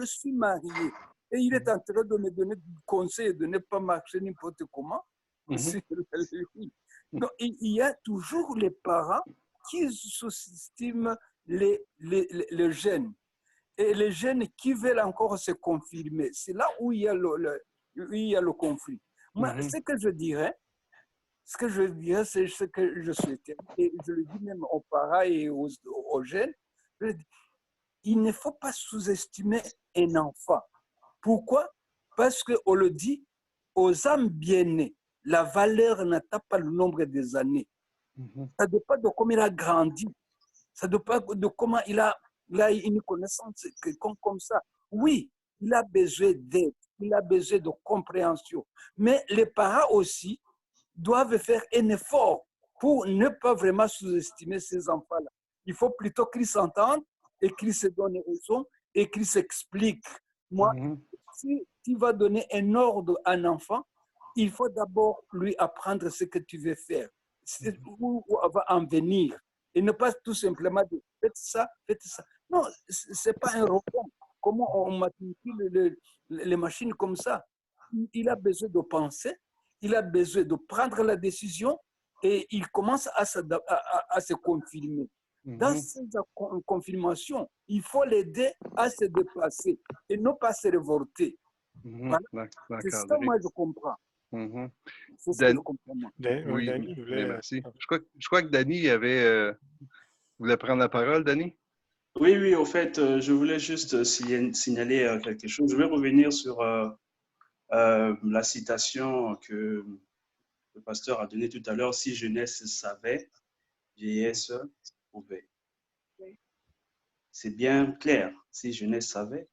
suis marié. Et il est en train de me donner du conseil de ne pas marcher n'importe comment. Donc, il y a toujours les parents qui sous-estiment les jeunes. Et les jeunes qui veulent encore se confirmer. C'est là où il y a le conflit. Moi, ce que je dirais, Ce que je dirais, c'est ce que je souhaitais. Et je le dis même aux parents et aux jeunes. Il ne faut pas sous-estimer un enfant. Pourquoi? Parce qu'on le dit, aux âmes bien nées, la valeur n'atteint pas le nombre des années. Ça dépend de comment il a grandi. Ça dépend de comment il a une connaissance comme ça. Oui, il a besoin d'aide, il a besoin de compréhension. Mais les parents aussi doivent faire un effort pour ne pas vraiment sous-estimer ces enfants-là. Il faut plutôt qu'ils s'entendent et qu'ils se donnent raison et qu'ils s'expliquent. Moi, si tu vas donner un ordre à un enfant, il faut d'abord lui apprendre ce que tu veux faire, où va en venir. Et ne pas tout simplement dire faites ça, faites ça. Non, ce n'est pas un robot. Comment on manipule les machines comme ça? Il a besoin de penser, il a besoin de prendre la décision et il commence à se confirmer. Dans ces confirmations, il faut l'aider à se déplacer et non pas se révolter. Voilà. C'est ça, moi, je comprends. C'est ça que je comprends, moi. Oui, Danny voulait... merci. Je crois que Danny voulait prendre la parole, Danny? Oui, oui, au fait, je voulais juste signaler quelque chose. Je vais revenir sur la citation que le pasteur a donnée tout à l'heure. Si jeunesse savait, vieillesse pouvait. C'est bien clair, si jeunesse savait,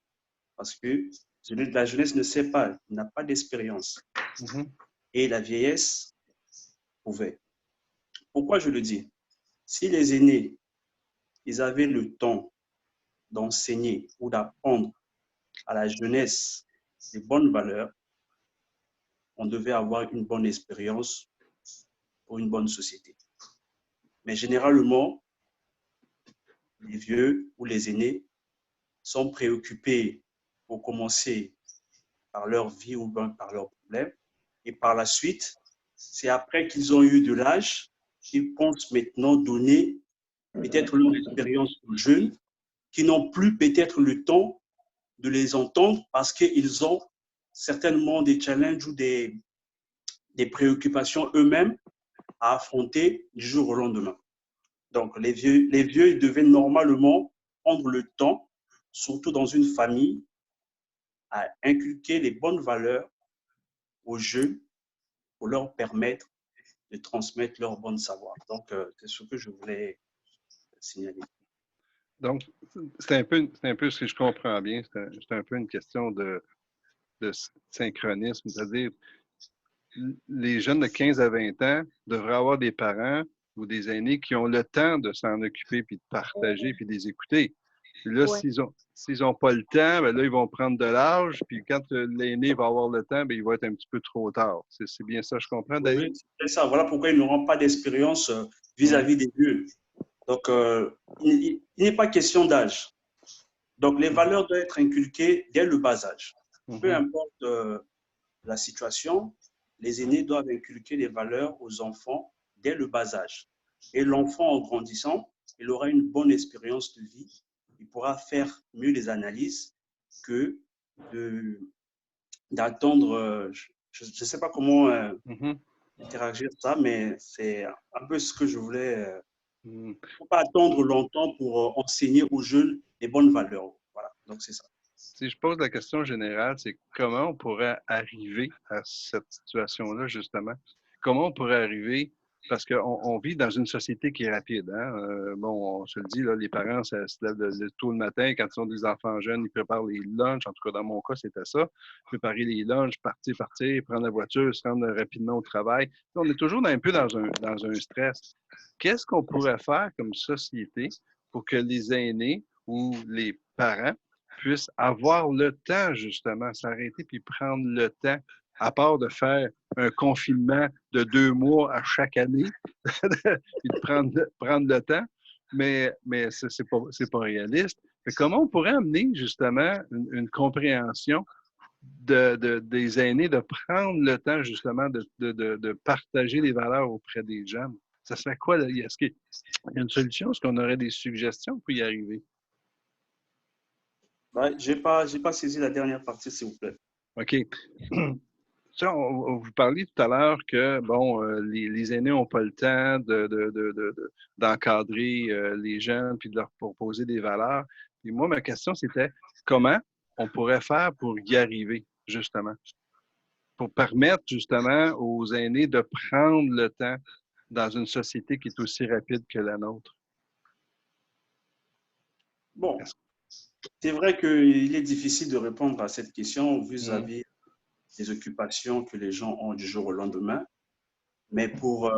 parce que la jeunesse ne sait pas, n'a pas d'expérience. Et la vieillesse pouvait. Pourquoi je le dis? Si les aînés, ils avaient le temps d'enseigner ou d'apprendre à la jeunesse des bonnes valeurs, on devait avoir une bonne expérience pour une bonne société. Mais généralement, les vieux ou les aînés sont préoccupés pour commencer par leur vie ou par leurs problèmes. Et par la suite, c'est après qu'ils ont eu de l'âge qu'ils pensent maintenant donner peut-être leur expérience aux jeunes qui n'ont plus peut-être le temps de les entendre parce qu'ils ont certainement des challenges ou des préoccupations eux-mêmes à affronter du jour au lendemain. Donc, les vieux, ils devaient normalement prendre le temps, surtout dans une famille, à inculquer les bonnes valeurs aux jeunes pour leur permettre de transmettre leurs bons savoirs. Donc, c'est ce que je voulais signaler. Donc, c'est un peu ce que je comprends bien, c'est un peu une question de synchronisme, c'est-à-dire les jeunes de 15 à 20 ans devraient avoir des parents ou des aînés qui ont le temps de s'en occuper, puis de partager, puis de les écouter. Puis là, s'ils n'ont pas le temps, bien là, ils vont prendre de l'âge, puis quand l'aîné va avoir le temps, bien, il va être un petit peu trop tard. C'est bien ça, je comprends, David? Oui, c'est ça. Voilà pourquoi ils n'auront pas d'expérience vis-à-vis des vieux. Donc, il n'est pas question d'âge. Donc, les valeurs doivent être inculquées dès le bas âge. Peu importe la situation, les aînés doivent inculquer les valeurs aux enfants dès le bas âge. Et l'enfant, en grandissant, il aura une bonne expérience de vie. Il pourra faire mieux les analyses que d'attendre. Je ne sais pas comment interagir ça, mais c'est un peu ce que je voulais. Il ne faut pas attendre longtemps pour enseigner aux jeunes les bonnes valeurs. Voilà, donc c'est ça. Si je pose la question générale, c'est comment on pourrait arriver à cette situation-là, justement? Comment on pourrait arriver, parce qu'on vit dans une société qui est rapide. Hein? Bon, on se le dit, là, les parents se lèvent tôt le matin, quand ils ont des enfants jeunes, ils préparent les lunchs. En tout cas, dans mon cas, c'était ça. Préparer les lunchs, partir, prendre la voiture, se rendre rapidement au travail. On est toujours un peu dans un stress. Qu'est-ce qu'on pourrait faire comme société pour que les aînés ou les parents puissent avoir le temps, justement, s'arrêter puis prendre le temps, à part de faire un confinement de 2 mois à chaque année, puis de prendre le temps, mais c'est pas réaliste. Mais comment on pourrait amener, justement, une compréhension des aînés, de prendre le temps, justement, de partager les valeurs auprès des jeunes? Ça serait quoi? Est-ce qu'il y a une solution? Est-ce qu'on aurait des suggestions pour y arriver? Ouais, je n'ai pas saisi la dernière partie, s'il vous plaît. OK. vous parliez tout à l'heure que, bon, les aînés n'ont pas le temps d'encadrer les jeunes puis de leur proposer des valeurs. Et moi, ma question, c'était comment on pourrait faire pour y arriver, justement, pour permettre, justement, aux aînés de prendre le temps dans une société qui est aussi rapide que la nôtre? Bon, c'est vrai qu'il est difficile de répondre à cette question vis-à-vis des occupations que les gens ont du jour au lendemain. Mais pour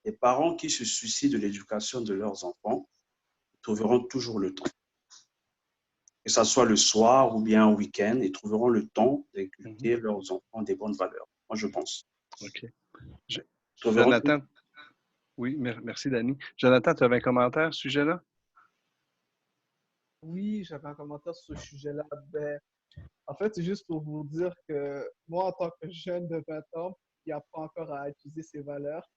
les parents qui se soucient de l'éducation de leurs enfants, trouveront toujours le temps. Que ce soit le soir ou bien au week-end, ils trouveront le temps d'inculquer leurs enfants des bonnes valeurs. Moi, je pense. OK. Jonathan, oui, merci, Dani. Jonathan, tu avais un commentaire à ce sujet-là? Oui, j'avais un commentaire sur ce sujet-là. Ben, en fait, c'est juste pour vous dire que moi, en tant que jeune de 20 ans qui apprend encore à utiliser ses valeurs,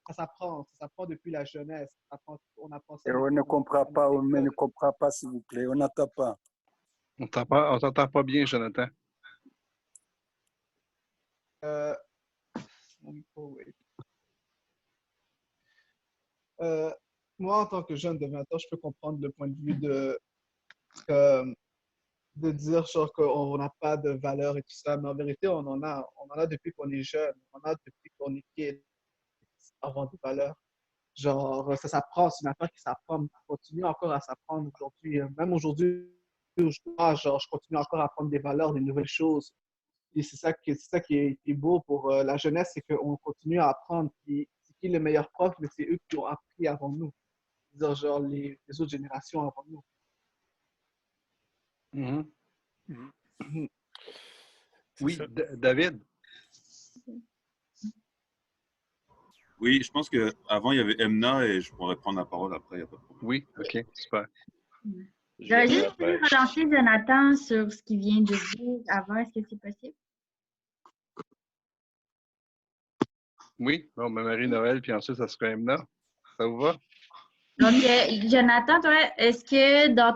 ça s'apprend depuis la jeunesse. On apprend ça. Et on ne comprend pas, on ne comprend pas, s'il vous plaît, on n'entend pas. On t'entend pas bien, Jonathan. Moi, en tant que jeune de 20 ans, je peux comprendre le point de vue de dire genre qu'on n'a pas de valeur et tout ça, mais en vérité, on en a depuis qu'on est jeune, on en a depuis qu'on est kid, avoir des valeurs. Genre, ça s'apprend, c'est une affaire qui s'apprend, on continue encore à s'apprendre aujourd'hui. Même aujourd'hui, je continue encore à apprendre des valeurs, des nouvelles choses. Et c'est ça qui est beau pour la jeunesse, c'est qu'on continue à apprendre. C'est qui le meilleur prof, mais c'est eux qui ont appris avant nous. C'est-à-dire, genre, les autres générations avant nous. Oui, David? Oui, je pense qu'avant, il y avait Emna et je pourrais prendre la parole après. Il n'y a pas de problème. Oui, OK, super. J'aurais juste voulu relancer Jonathan sur ce qu'il vient de dire avant. Est-ce que c'est possible? Oui, bon, Marie-Noël, puis ensuite, ça sera Emna. Ça vous va? Donc, Jonathan, toi, est-ce que dans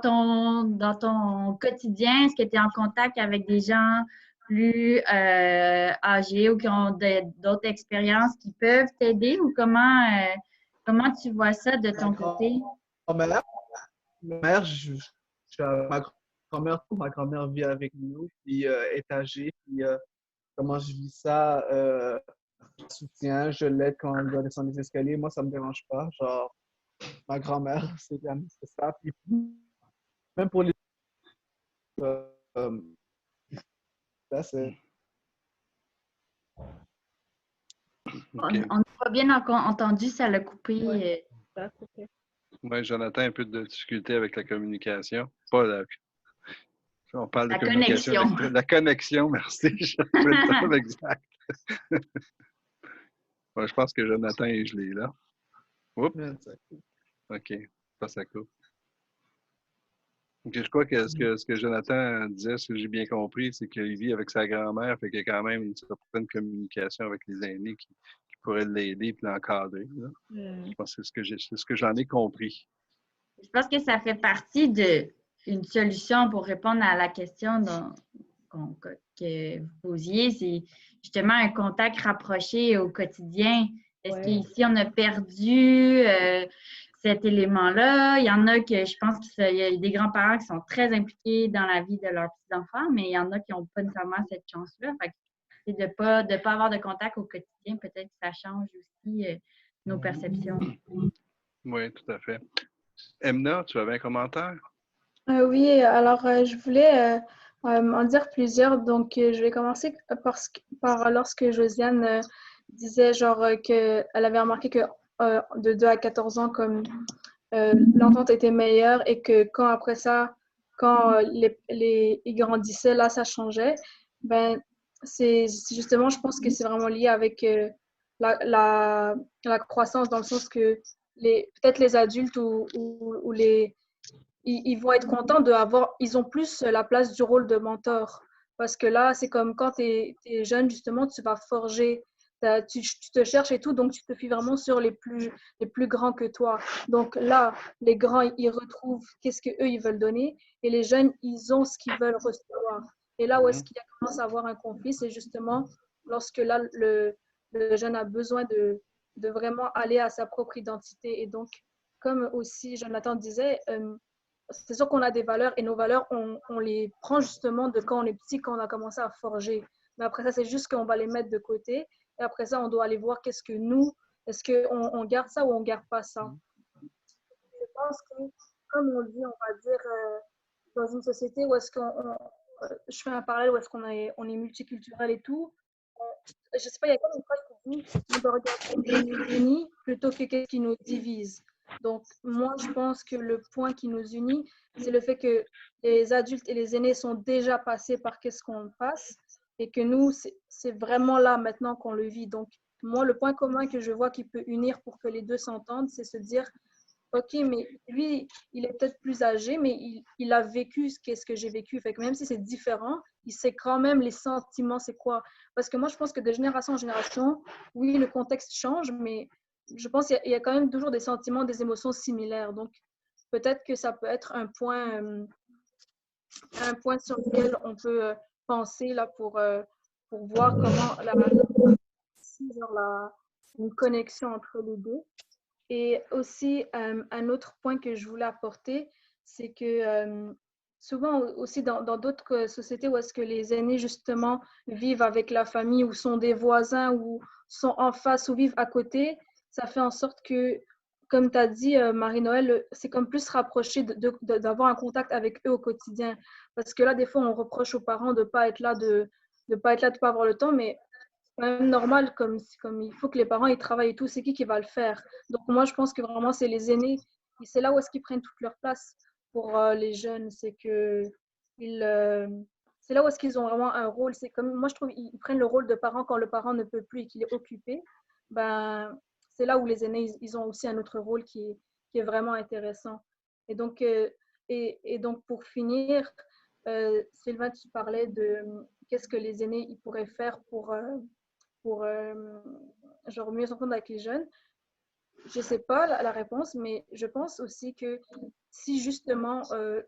ton quotidien, est-ce que tu es en contact avec des gens plus âgés ou qui ont d'autres expériences qui peuvent t'aider ou comment tu vois ça de ton côté? Ma mère, ma grand-mère vit avec nous, puis est âgée, puis comment je vis ça, je soutiens, je l'aide quand elle doit descendre les escaliers, moi ça me dérange pas, genre ma grand-mère, c'est ça, puis même pour les là, c'est... Okay. On n'a pas bien entendu, ça l'a coupé. Ouais, ça a coupé. Oui, Jonathan a un peu de difficulté avec la communication. On parle de communication. La connexion, merci. Je le terme exact. Ouais, je pense que Jonathan est gelé là. Oups. OK, pas ça coupe. Okay, je crois que ce que Jonathan disait, ce que j'ai bien compris, c'est qu'il vit avec sa grand-mère, fait qu'il y a quand même une certaine communication avec les aînés qui pourraient l'aider et l'encadrer. Je pense que c'est ce que j'en ai compris. Je pense que ça fait partie d'une solution pour répondre à la question que vous posiez. C'est justement un contact rapproché au quotidien. Est-ce qu'ici, on a perdu cet élément-là? Il y en a que je pense qu'il y a des grands-parents qui sont très impliqués dans la vie de leurs petits-enfants, mais il y en a qui n'ont pas nécessairement cette chance-là. C'est de ne pas avoir de contact au quotidien. Peut-être que ça change aussi nos perceptions. Oui, tout à fait. Emna, tu avais un commentaire? Oui, alors je voulais en dire plusieurs. Donc, je vais commencer par lorsque Josiane disait genre qu'elle avait remarqué que de 2 à 14 ans, comme l'entente était meilleure et que quand après ça, quand ils grandissaient, là, ça changeait. Ben, c'est justement, je pense que c'est vraiment lié avec la croissance, dans le sens que peut-être les adultes ou ils vont être contents ils ont plus la place du rôle de mentor. Parce que là, c'est comme quand tu es jeune, justement, tu vas forger, tu te cherches et tout, donc tu te fies vraiment sur les plus grands que toi. Donc là, les grands, ils retrouvent qu'est-ce qu'eux, ils veulent donner, et les jeunes, ils ont ce qu'ils veulent recevoir. Et là où est-ce qu'il commence à avoir un conflit, c'est justement lorsque là, le jeune a besoin de vraiment aller à sa propre identité. Et donc, comme aussi Jonathan disait, c'est sûr qu'on a des valeurs et nos valeurs, on les prend justement de quand on est petit, quand on a commencé à forger. Mais après ça, c'est juste qu'on va les mettre de côté. Et après ça, on doit aller voir qu'est-ce que nous, est-ce qu'on garde ça ou on ne garde pas ça. Je pense que, comme on dit, on va dire, dans une société où est-ce je fais un parallèle où est-ce on est multiculturel et tout, je ne sais pas, il y a comme une phrase qui dit on doit regarder ce qui nous unit plutôt que ce qui nous divise. Donc, moi, je pense que le point qui nous unit, c'est le fait que les adultes et les aînés sont déjà passés par qu'est-ce qu'on passe et que nous, c'est vraiment là maintenant qu'on le vit. Donc, moi, le point commun que je vois qui peut unir pour que les deux s'entendent, c'est se dire, OK, mais lui, il est peut-être plus âgé, mais il a vécu ce que j'ai vécu. Fait que même si c'est différent, il sait quand même les sentiments, c'est quoi. Parce que moi, je pense que de génération en génération, oui, le contexte change, mais je pense qu'il y a quand même toujours des sentiments, des émotions similaires. Donc, peut-être que ça peut être un point sur lequel on peut penser là, pour voir comment une connexion entre les deux. Et aussi, un autre point que je voulais apporter, c'est que souvent aussi dans d'autres sociétés où est-ce que les aînés, justement, vivent avec la famille ou sont des voisins ou sont en face ou vivent à côté, ça fait en sorte que, comme tu as dit, Marie-Noël, c'est comme plus rapproché d'avoir un contact avec eux au quotidien. Parce que là, des fois, on reproche aux parents de ne pas être là, de ne pas avoir le temps, mais quand même normal, comme il faut que les parents ils travaillent et tout, c'est qui va le faire? Donc moi, je pense que vraiment, c'est les aînés. Et c'est là où est-ce qu'ils prennent toute leur place pour les jeunes. C'est que c'est là où est-ce qu'ils ont vraiment un rôle. C'est comme, moi, je trouve ils prennent le rôle de parent quand le parent ne peut plus et qu'il est occupé. Ben, c'est là où les aînés, ils ont aussi un autre rôle qui est vraiment intéressant. Et donc, donc pour finir, Sylvain, tu parlais de qu'est-ce que les aînés ils pourraient faire pour genre mieux s'entendre avec les jeunes. Je ne sais pas la réponse, mais je pense aussi que si justement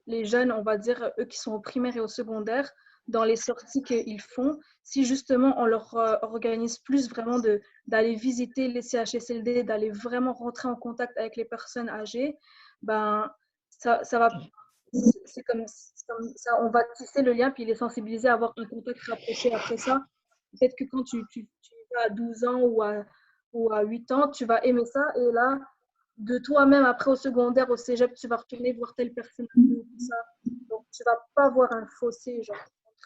les jeunes, on va dire eux qui sont au primaire et au secondaire, dans les sorties qu'ils font, si justement on leur organise plus vraiment d'aller visiter les CHSLD, d'aller vraiment rentrer en contact avec les personnes âgées, ben ça va, c'est comme ça, on va tisser le lien puis les sensibiliser à avoir un contact rapproché après ça. Peut-être que quand tu vas à 12 ans ou à 8 ans, tu vas aimer ça. Et là, de toi-même, après au secondaire, au cégep, tu vas retourner voir telle personne. Tout ça. Donc, tu ne vas pas voir un fossé genre,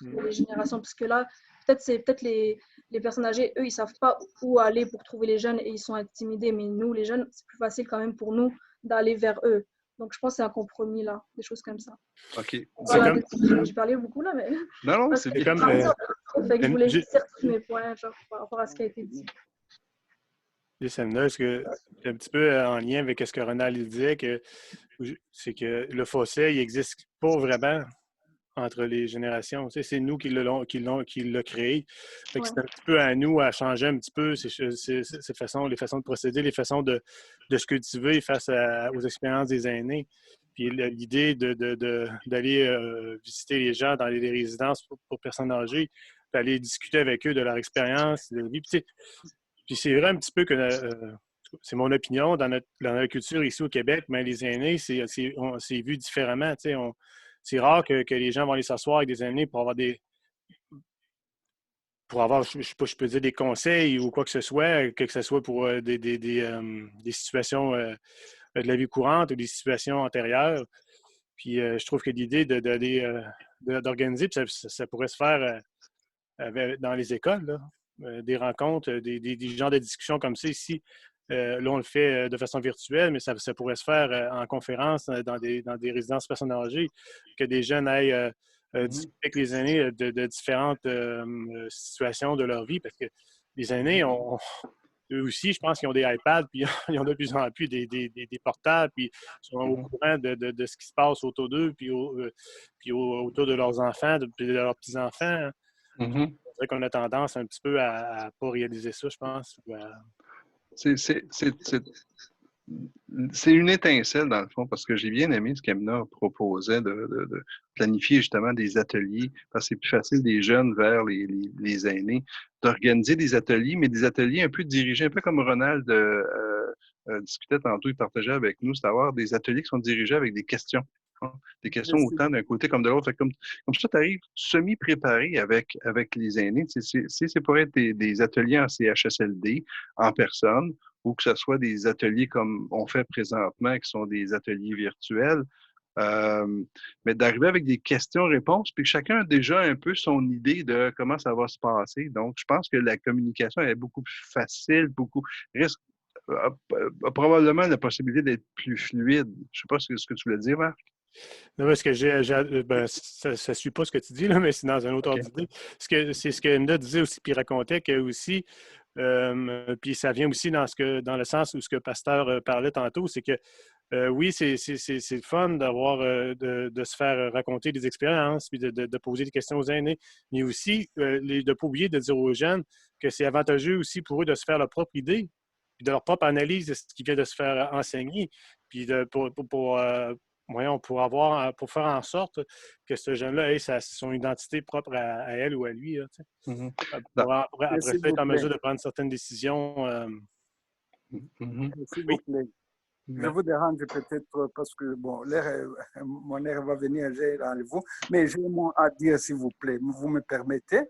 entre les générations. Parce que là, peut-être les personnes âgées, eux, ils ne savent pas où aller pour trouver les jeunes et ils sont intimidés. Mais nous, les jeunes, c'est plus facile quand même pour nous d'aller vers eux. Donc, je pense que c'est un compromis, là, des choses comme ça. OK. Voilà, j'ai parlé beaucoup, là, mais... Non, c'est bien. Fait que je voulais juste dire tous mes points genre, par rapport à ce qui a été dit. Est-ce que c'est un petit peu en lien avec ce que Ronald disait, c'est que le fossé, il n'existe pas vraiment entre les générations. Tu sais, c'est nous qui l'a créé. Fait que c'est un petit peu à nous à changer un petit peu les façons de procéder, les façons de se cultiver face aux expériences des aînés. Puis l'idée d'aller visiter les gens dans les résidences pour personnes âgées, puis aller discuter avec eux de leur expérience de vie. Puis c'est vrai un petit peu que c'est mon opinion, dans notre culture ici au Québec, mais les aînés, c'est vu différemment. C'est rare que les gens vont aller s'asseoir avec des aînés pour avoir je sais pas, je peux dire des conseils ou quoi que ce soit pour des situations de la vie courante ou des situations antérieures. Puis je trouve que l'idée d'organiser, puis ça pourrait se faire dans les écoles, là, des rencontres, des genres de discussions comme ça ici. Là, on le fait de façon virtuelle, mais ça pourrait se faire en conférence dans des résidences personnes âgées, que des jeunes aillent discuter avec les aînés de différentes situations de leur vie, parce que les aînés, eux aussi, je pense qu'ils ont des iPads, puis ils ont de plus en plus des portables, puis ils sont au courant de ce qui se passe autour d'eux, puis autour de leurs enfants, puis de leurs petits-enfants. C'est vrai qu'on a tendance un petit peu à ne pas réaliser ça, je pense. c'est une étincelle, dans le fond, parce que j'ai bien aimé ce qu'Emna proposait de planifier justement des ateliers, parce que c'est plus facile des jeunes vers les aînés, d'organiser des ateliers, mais des ateliers un peu dirigés, un peu comme Ronald discutait tantôt, il partageait avec nous, c'est d'avoir des ateliers qui sont dirigés avec des questions. Hein, des questions autant d'un côté comme de l'autre. Comme ça, tu arrives semi-préparé avec les aînés. C'est pour être des ateliers en CHSLD, en personne, ou que ce soit des ateliers comme on fait présentement, qui sont des ateliers virtuels. Mais d'arriver avec des questions-réponses, puis que chacun a déjà un peu son idée de comment ça va se passer. Donc, je pense que la communication est beaucoup plus facile, a probablement la possibilité d'être plus fluide. Je ne sais pas ce que tu voulais dire, Marc. Non, parce que ça ne suit pas ce que tu dis, là, mais c'est dans un autre ordre d'idée. C'est ce que Emna disait aussi, puis racontait que aussi, puis ça vient aussi dans le sens où ce que Pasteur parlait tantôt, c'est que oui, c'est le fun d'avoir de se faire raconter des expériences, puis de poser des questions aux aînés, mais aussi de ne pas oublier de dire aux jeunes que c'est avantageux aussi pour eux de se faire leur propre idée, puis de leur propre analyse de ce qui vient de se faire enseigner, puis pour faire en sorte que ce jeune-là ait son identité propre à elle ou à lui. Là, pour après ça, être en mesure de prendre certaines décisions. S'il vous plaît. Je vous dérange peut-être parce que bon, mon air va venir, j'ai rendez-vous, mais j'ai mon à dire, s'il vous plaît. Vous me permettez?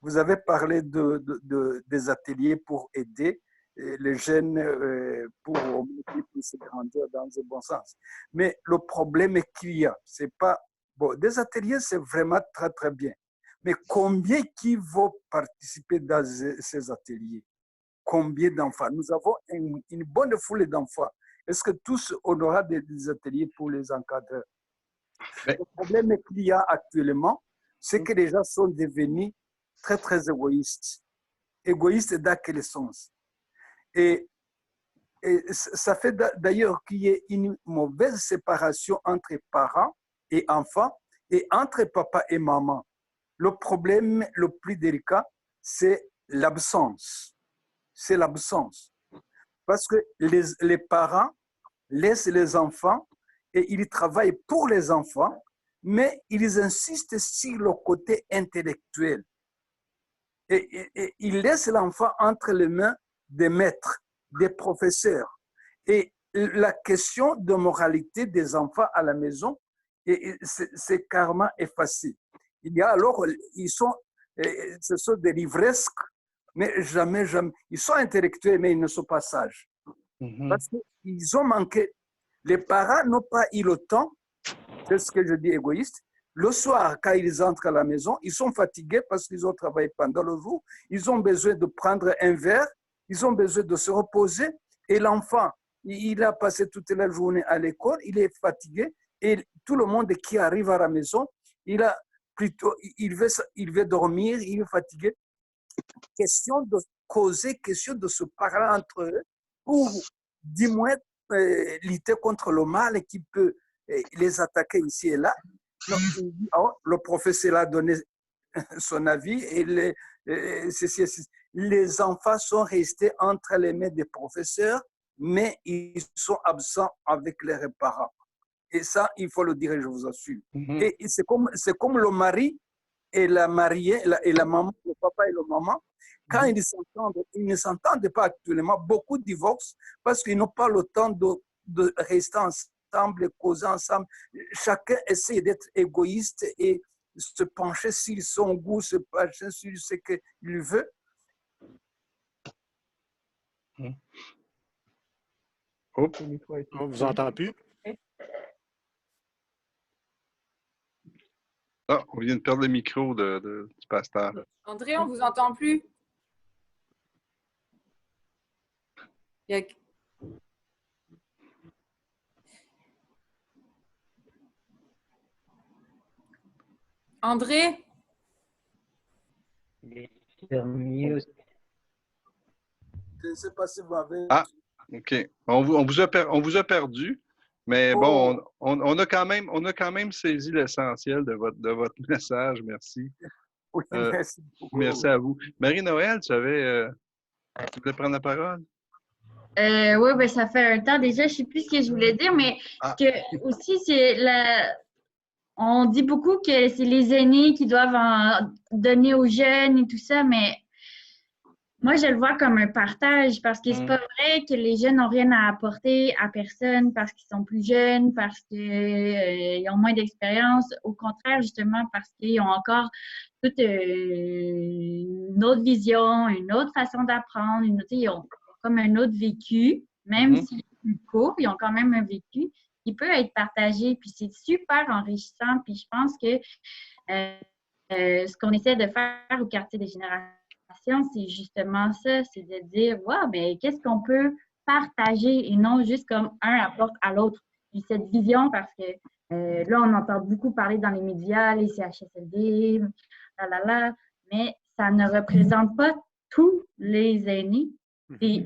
Vous avez parlé des ateliers pour aider les jeunes pour qu'ils puissent grandir dans un bon sens. Mais le problème qu'il y a, c'est pas... Bon, des ateliers, c'est vraiment très, très bien. Mais combien qui vont participer dans ces ateliers? Combien d'enfants? Nous avons une bonne foule d'enfants. Est-ce que tous, on aura des ateliers pour les encadreurs? Le problème qu'il y a actuellement, c'est que les gens sont devenus très, très égoïstes. Égoïstes dans quel sens? Et ça fait d'ailleurs qu'il y ait une mauvaise séparation entre parents et enfants et entre papa et maman. Le problème le plus délicat, c'est l'absence. C'est l'absence. Parce que les parents laissent les enfants et ils travaillent pour les enfants, mais ils insistent sur le côté intellectuel. Et ils laissent l'enfant entre les mains des maîtres, des professeurs. Et la question de moralité des enfants à la maison, c'est carrément effacé. Il y a alors, ce sont des livresques, mais jamais, ils sont intellectuels, mais ils ne sont pas sages. Parce qu'ils ont manqué. Les parents n'ont pas eu le temps, c'est ce que je dis égoïste. Le soir, quand ils entrent à la maison, ils sont fatigués parce qu'ils ont travaillé pendant le jour. Ils ont besoin de prendre un verre, ils ont besoin de se reposer. Et l'enfant, il a passé toute la journée à l'école, il est fatigué. Et tout le monde qui arrive à la maison, il veut dormir, il est fatigué. Question de causer, question de se parler entre eux pour, du moins, lutter contre le mal qui peut les attaquer ici et là. Donc, le professeur a donné son avis et les enfants sont restés entre les mains des professeurs, mais ils sont absents avec leurs parents. Et ça, il faut le dire, je vous assure. Et c'est comme le mari et la mariée, et la maman, le papa et la maman, quand ils ne s'entendent pas actuellement, beaucoup divorcent parce qu'ils n'ont pas le temps de rester ensemble, causer ensemble. Chacun essaie d'être égoïste et se pencher sur son goût, se pencher sur ce qu'il veut. On ne vous entend plus. Ah, on vient de perdre le micro du pasteur. André, on ne vous entend plus. André? Je ne sais pas si vous avez... Ah, OK. On vous a perdu, mais bon, on a quand même saisi l'essentiel de votre message. Merci. Oui, merci beaucoup. Merci à vous. Marie-Noël, tu voulais prendre la parole? Oui, ben, ça fait un temps déjà, je ne sais plus ce que je voulais dire, mais ce que aussi, c'est on dit beaucoup que c'est les aînés qui doivent en donner aux jeunes et tout ça, mais moi, je le vois comme un partage parce que c'est pas vrai que les jeunes n'ont rien à apporter à personne parce qu'ils sont plus jeunes, parce qu'ils ont moins d'expérience. Au contraire, justement, parce qu'ils ont encore toute une autre vision, une autre façon d'apprendre, ils ont comme un autre vécu, même s'il est plus court, ils ont quand même un vécu qui peut être partagé. Puis c'est super enrichissant. Puis je pense que ce qu'on essaie de faire au quartier des générations, c'est justement ça, c'est de dire, wow, mais qu'est-ce qu'on peut partager et non juste comme un apporte à l'autre. Puis cette vision, parce que là, on entend beaucoup parler dans les médias, les CHSLD, mais ça ne représente pas tous les aînés. C'est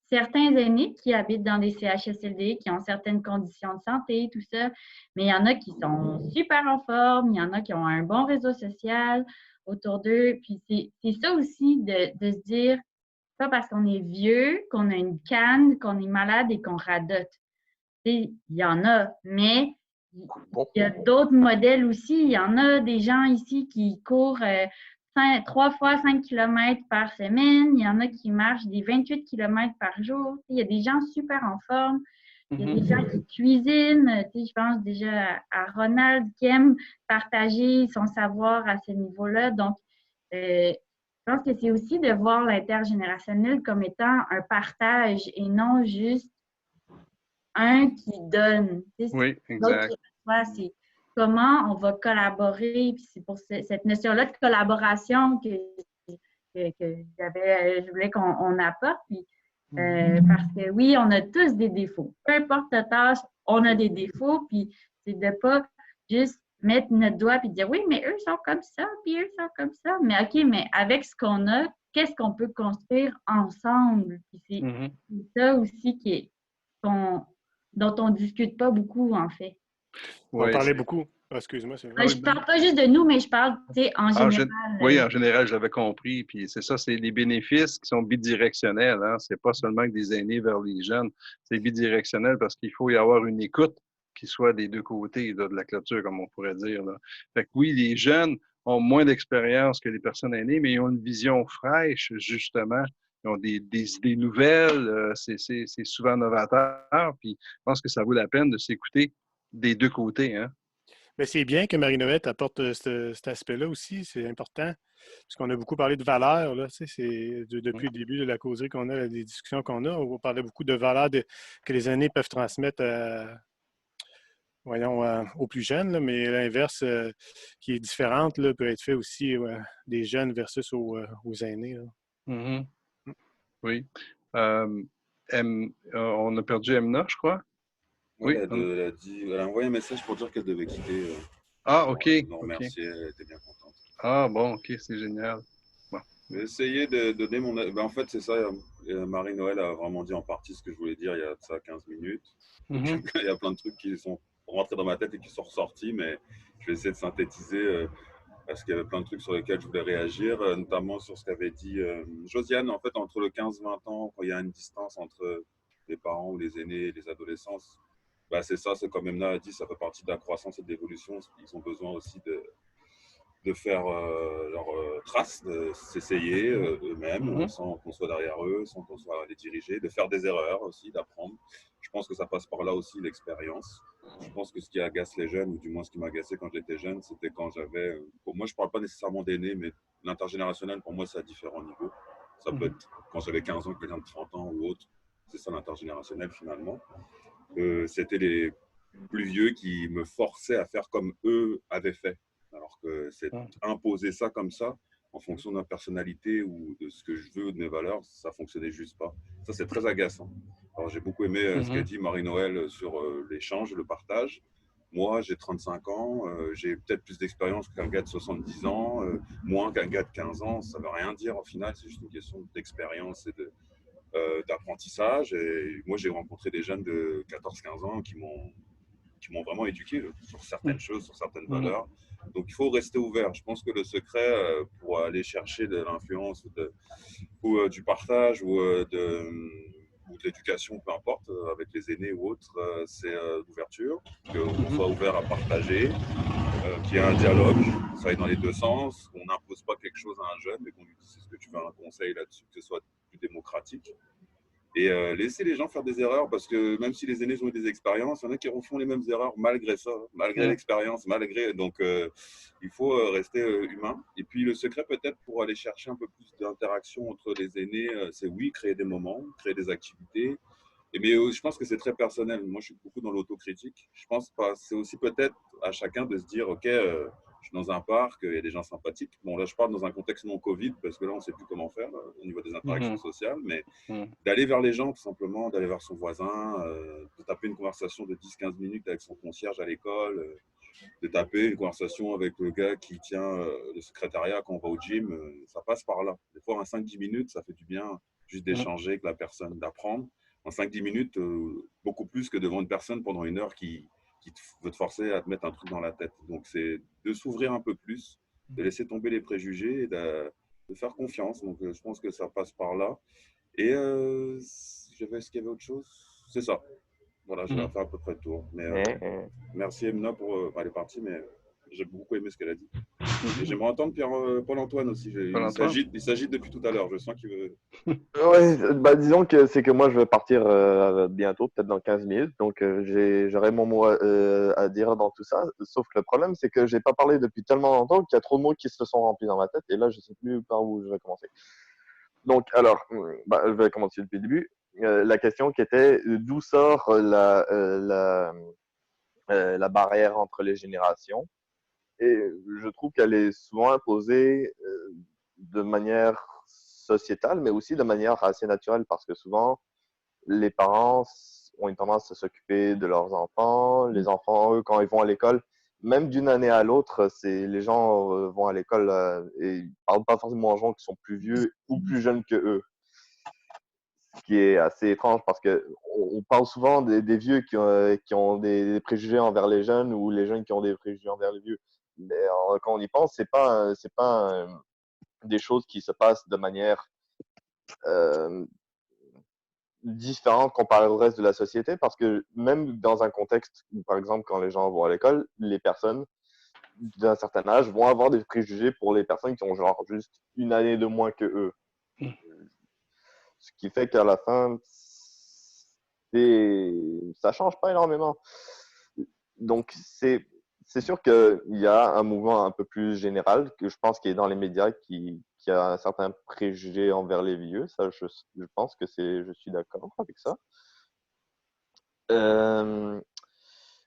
certains aînés qui habitent dans des CHSLD, qui ont certaines conditions de santé, tout ça, mais il y en a qui sont super en forme, il y en a qui ont un bon réseau social autour d'eux. Puis c'est ça aussi de se dire, pas parce qu'on est vieux, qu'on a une canne, qu'on est malade et qu'on radote. Il y en a, mais il y a d'autres modèles aussi. Il y en a des gens ici qui courent 3 fois 5 km par semaine. Il y en a qui marchent des 28 km par jour. Il y a des gens super en forme. Il y a des gens qui cuisinent. Je pense déjà à Ronald qui aime partager son savoir à ce niveau-là. Donc, je pense que c'est aussi de voir l'intergénérationnel comme étant un partage et non juste un qui donne. Oui, exact. C'est comment on va collaborer. Puis c'est pour cette notion-là de collaboration que je voulais qu'on apporte. Puis, parce que oui, on a tous des défauts. Peu importe la tâche, on a des défauts. Puis c'est de ne pas juste mettre notre doigt et dire oui, mais eux sont comme ça, puis eux sont comme ça. Mais OK, mais avec ce qu'on a, qu'est-ce qu'on peut construire ensemble? Puis c'est ça aussi dont on ne discute pas beaucoup, en fait. On parlait beaucoup. Excuse-moi. Je ne parle pas juste de nous, mais je parle en général. Oui, en général, je l'avais compris. Puis c'est ça, c'est les bénéfices qui sont bidirectionnels. Hein? Ce n'est pas seulement que des aînés vers les jeunes. C'est bidirectionnel parce qu'il faut y avoir une écoute qui soit des deux côtés là, de la clôture, comme on pourrait dire. Là. Fait que oui, les jeunes ont moins d'expérience que les personnes aînées, mais ils ont une vision fraîche, justement. Ils ont des idées nouvelles. C'est souvent novateur. Puis je pense que ça vaut la peine de s'écouter des deux côtés. Hein? Mais c'est bien que Marie-Noël apporte cet aspect-là aussi, c'est important, parce qu'on a beaucoup parlé de valeurs, là, tu sais, depuis le début de la causerie qu'on a, des discussions qu'on a, on parlait beaucoup de valeurs que les aînés peuvent transmettre aux plus jeunes, là, mais l'inverse qui est différente là, peut être fait aussi des jeunes versus aux aînés. Là. Oui. On a perdu Emna, je crois. Oui, elle a envoyé un message pour dire qu'elle devait quitter. OK. On remercier, elle était bien contente. Ah, bon, OK, c'est génial. Bon. J'ai essayé de donner mon... en fait, c'est ça, Marie-Noël a vraiment dit en partie ce que je voulais dire il y a de ça 15 minutes. Il y a plein de trucs qui sont rentrés dans ma tête et qui sont ressortis, mais je vais essayer de synthétiser parce qu'il y avait plein de trucs sur lesquels je voulais réagir, notamment sur ce qu'avait dit Josiane. En fait, entre le 15-20 ans, quand il y a une distance entre les parents ou les aînés et les adolescents, bah, c'est ça, c'est comme Emna a dit, ça fait partie de la croissance et de l'évolution. Ils ont besoin aussi de faire leur trace, de s'essayer eux-mêmes, sans qu'on soit derrière eux, sans qu'on soit les diriger, de faire des erreurs aussi, d'apprendre. Je pense que ça passe par là aussi, l'expérience. Je pense que ce qui agace les jeunes, ou du moins ce qui m'agaçait quand j'étais jeune, c'était quand j'avais... moi, je ne parle pas nécessairement d'aînés, mais l'intergénérationnel, pour moi, c'est à différents niveaux. Ça peut être quand j'avais 15 ans, quelqu'un de 30 ans ou autre. C'est ça l'intergénérationnel, finalement. C'était les plus vieux qui me forçaient à faire comme eux avaient fait. Alors que c'est imposer ça comme ça, en fonction de ma personnalité ou de ce que je veux ou de mes valeurs, ça ne fonctionnait juste pas. Ça, c'est très agaçant. Alors, j'ai beaucoup aimé ce qu'a dit Marie-Noël sur l'échange, le partage. Moi, j'ai 35 ans, j'ai peut-être plus d'expérience qu'un gars de 70 ans, moins qu'un gars de 15 ans. Ça ne veut rien dire au final, c'est juste une question d'expérience et d'apprentissage. Et moi, j'ai rencontré des jeunes de 14-15 ans qui m'ont vraiment éduqué sur certaines choses, sur certaines valeurs. Donc, il faut rester ouvert. Je pense que le secret pour aller chercher de l'influence ou du partage ou de l'éducation, peu importe, avec les aînés ou autres, c'est l'ouverture, qu'on soit ouvert à partager, qu'il y ait un dialogue, que ça aille dans les deux sens, qu'on n'impose pas quelque chose à un jeune, mais qu'on lui dise ce que tu veux, un conseil là-dessus, que ce soit plus démocratique. Et laisser les gens faire des erreurs, parce que même si les aînés ont eu des expériences, il y en a qui refont les mêmes erreurs malgré ça, malgré l'expérience, malgré. Donc, il faut rester humain. Et puis, le secret, peut-être, pour aller chercher un peu plus d'interaction entre les aînés, c'est oui, créer des moments, créer des activités. Mais je pense que c'est très personnel. Moi, je suis beaucoup dans l'autocritique. Je pense pas. C'est aussi peut-être à chacun de se dire, OK, je suis dans un parc, il y a des gens sympathiques. Bon, là, je parle dans un contexte non Covid, parce que là, on ne sait plus comment faire là, au niveau des interactions sociales. Mais d'aller vers les gens, tout simplement, d'aller vers son voisin, de taper une conversation de 10-15 minutes avec son concierge à l'école, de taper une conversation avec le gars qui tient le secrétariat quand on va au gym. Ça passe par là. Des fois, en 5-10 minutes, ça fait du bien juste d'échanger avec la personne, d'apprendre. En 5-10 minutes, beaucoup plus que devant une personne pendant une heure qui veut te forcer à te mettre un truc dans la tête. Donc, c'est de s'ouvrir un peu plus, de laisser tomber les préjugés et de faire confiance. Donc, je pense que ça passe par là. Et est-ce qu'il y avait autre chose? C'est ça. Voilà, je vais faire à peu près le tour. Mais merci Emna pour... elle est partie, mais j'ai beaucoup aimé ce qu'elle a dit. Et j'aimerais entendre Paul-Antoine aussi. Il s'agite depuis tout à l'heure. Je sens qu'il veut... Ouais, bah, disons que c'est que moi, je vais partir bientôt, peut-être dans 15 minutes. Donc, j'aurai mon mot à dire dans tout ça. Sauf que le problème, c'est que j'ai pas parlé depuis tellement longtemps qu'il y a trop de mots qui se sont remplis dans ma tête. Et là, je sais plus par où je vais commencer. Donc, alors, je vais commencer depuis le début. La question qui était d'où sort la barrière entre les générations. Et je trouve qu'elle est souvent imposée de manière sociétale, mais aussi de manière assez naturelle, parce que souvent, les parents ont une tendance à s'occuper de leurs enfants. Les enfants, eux, quand ils vont à l'école, même d'une année à l'autre, les gens vont à l'école et ils ne parlent pas forcément aux gens qui sont plus vieux ou plus jeunes que eux. Ce qui est assez étrange parce qu'on parle souvent des vieux qui ont des préjugés envers les jeunes ou les jeunes qui ont des préjugés envers les vieux. Mais quand on y pense, c'est pas des choses qui se passent de manière différente comparée au reste de la société, parce que même dans un contexte où, par exemple, quand les gens vont à l'école, les personnes d'un certain âge vont avoir des préjugés pour les personnes qui ont genre juste une année de moins que eux. Ce qui fait qu'à la fin, ça change pas énormément. Donc, c'est sûr qu'il y a un mouvement un peu plus général que je pense qu'il est dans les médias qui a un certain préjugé envers les vieux. Ça, je pense que je suis d'accord avec ça.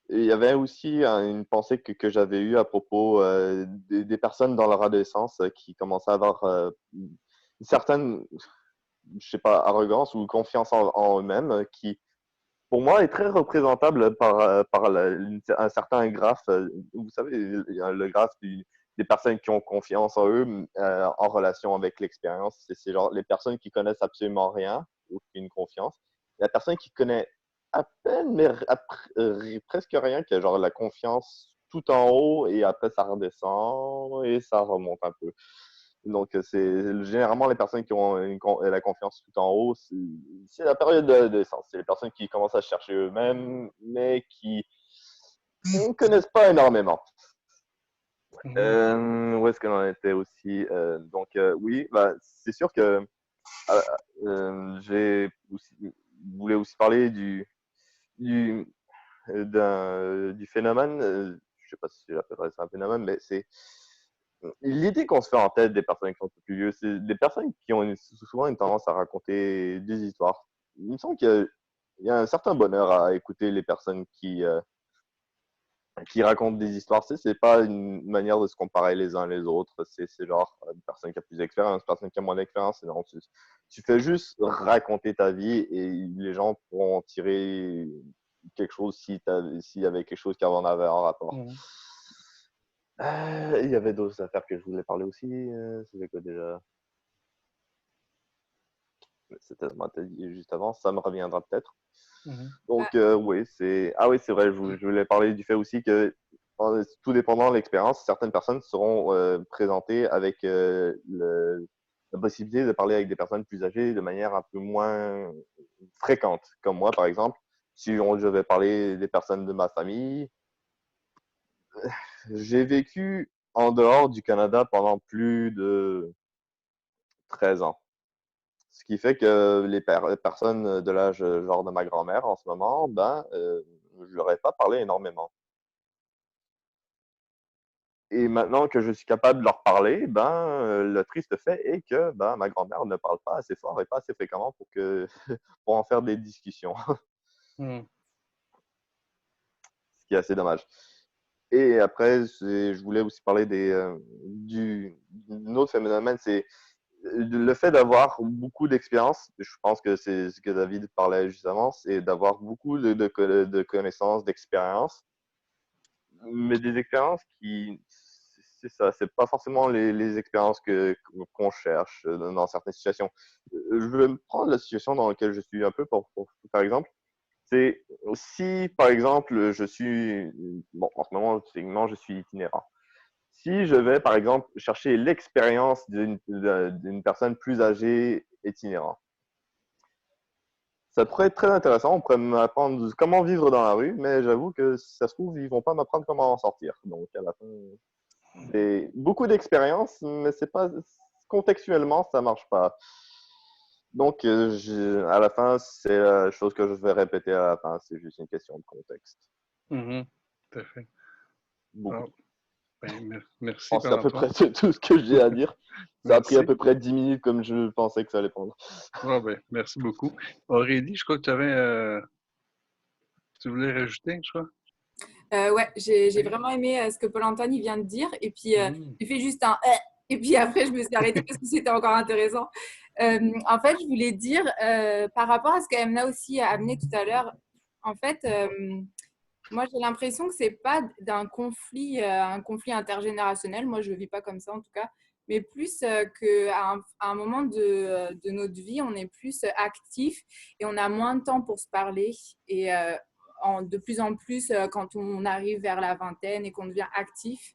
Il y avait aussi une pensée que j'avais eue à propos des personnes dans leur adolescence qui commençaient à avoir une certaine, je sais pas, arrogance ou confiance en eux-mêmes qui, pour moi, est très représentable par un certain graphe. Vous savez, le graphe des personnes qui ont confiance en eux en relation avec l'expérience. C'est genre les personnes qui connaissent absolument rien, aucune confiance. La personne qui connaît à peine, mais presque rien, qui a genre la confiance tout en haut et après ça redescend et ça remonte un peu. Donc, c'est généralement les personnes qui ont la confiance tout en haut, c'est la période de l'adolescence. C'est les personnes qui commencent à chercher eux-mêmes, mais qui ne connaissent pas énormément. Où est-ce que l'on était aussi? Donc, oui, c'est sûr que je voulais aussi parler du phénomène, je ne sais pas si j'appellerais ça un phénomène, mais c'est l'idée qu'on se fait en tête des personnes qui sont un peu plus vieux. C'est des personnes qui ont souvent une tendance à raconter des histoires. Il me semble qu'il y a un certain bonheur à écouter les personnes qui racontent des histoires. C'est pas une manière de se comparer les uns les autres. C'est genre une personne qui a plus d'expérience, une personne qui a moins d'expérience. Non, tu fais juste raconter ta vie et les gens pourront tirer quelque chose s'il y avait quelque chose qui en avait un rapport. Il y avait d'autres affaires que je voulais parler aussi. C'était quoi déjà? C'était juste avant. Ça me reviendra peut-être. Donc, oui, c'est vrai. Je voulais parler du fait aussi que, tout dépendant de l'expérience, certaines personnes seront présentées avec la possibilité de parler avec des personnes plus âgées de manière un peu moins fréquentes. Comme moi, par exemple, si je vais parler des personnes de ma famille, j'ai vécu en dehors du Canada pendant plus de 13 ans. Ce qui fait que les personnes de l'âge genre de ma grand-mère en ce moment, je leur ai pas parlé énormément. Et maintenant que je suis capable de leur parler, le triste fait est que ma grand-mère ne parle pas assez fort et pas assez fréquemment pour en faire des discussions. Hmm. Ce qui est assez dommage. Et après, je voulais aussi parler d'un autre phénomène, c'est le fait d'avoir beaucoup d'expérience. Je pense que c'est ce que David parlait justement, c'est d'avoir beaucoup de connaissances, d'expériences, mais des expériences c'est ça, c'est pas forcément les expériences qu'on cherche dans certaines situations. Je vais me prendre la situation dans laquelle je suis un peu, par exemple. C'est si, par exemple, en ce moment, techniquement, je suis itinérant. Si je vais, par exemple, chercher l'expérience d'une personne plus âgée itinérante, ça pourrait être très intéressant. On pourrait m'apprendre comment vivre dans la rue, mais j'avoue que si ça se trouve, ils vont pas m'apprendre comment en sortir. Donc, à la fin, c'est beaucoup d'expérience, mais c'est pas contextuellement, ça marche pas. Donc, à la fin, c'est la chose que je vais répéter à la fin. C'est juste une question de contexte. Tout à fait. Beaucoup. Merci. C'est à peu près tout ce que j'ai à dire. Ça a pris à peu près 10 minutes comme je pensais que ça allait prendre. Merci beaucoup. Aurélie, je crois que tu voulais rajouter, je crois? Ouais, j'ai vraiment aimé ce que Paul-Antoine vient de dire. Et puis, il fait juste un « et puis après, je me suis arrêtée parce que c'était encore intéressant. En fait, je voulais dire, par rapport à ce qu'Emna aussi a amené tout à l'heure, en fait, moi, j'ai l'impression que ce n'est pas un conflit intergénérationnel. Moi, je ne le vis pas comme ça, en tout cas. Mais plus qu'à un moment de notre vie, on est plus actif et on a moins de temps pour se parler. Et de plus en plus, quand on arrive vers la vingtaine et qu'on devient actif,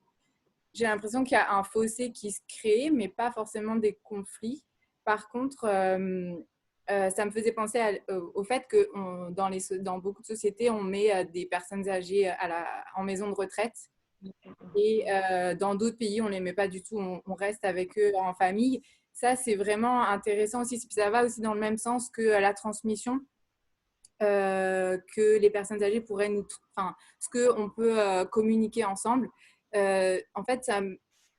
j'ai l'impression qu'il y a un fossé qui se crée, mais pas forcément des conflits. Par contre, ça me faisait penser au fait que dans beaucoup de sociétés, on met des personnes âgées en maison de retraite. Et dans d'autres pays, on ne les met pas du tout. On reste avec eux en famille. Ça, c'est vraiment intéressant aussi. Ça va aussi dans le même sens que la transmission. Que les personnes âgées pourraient ce qu'on peut communiquer ensemble. En fait,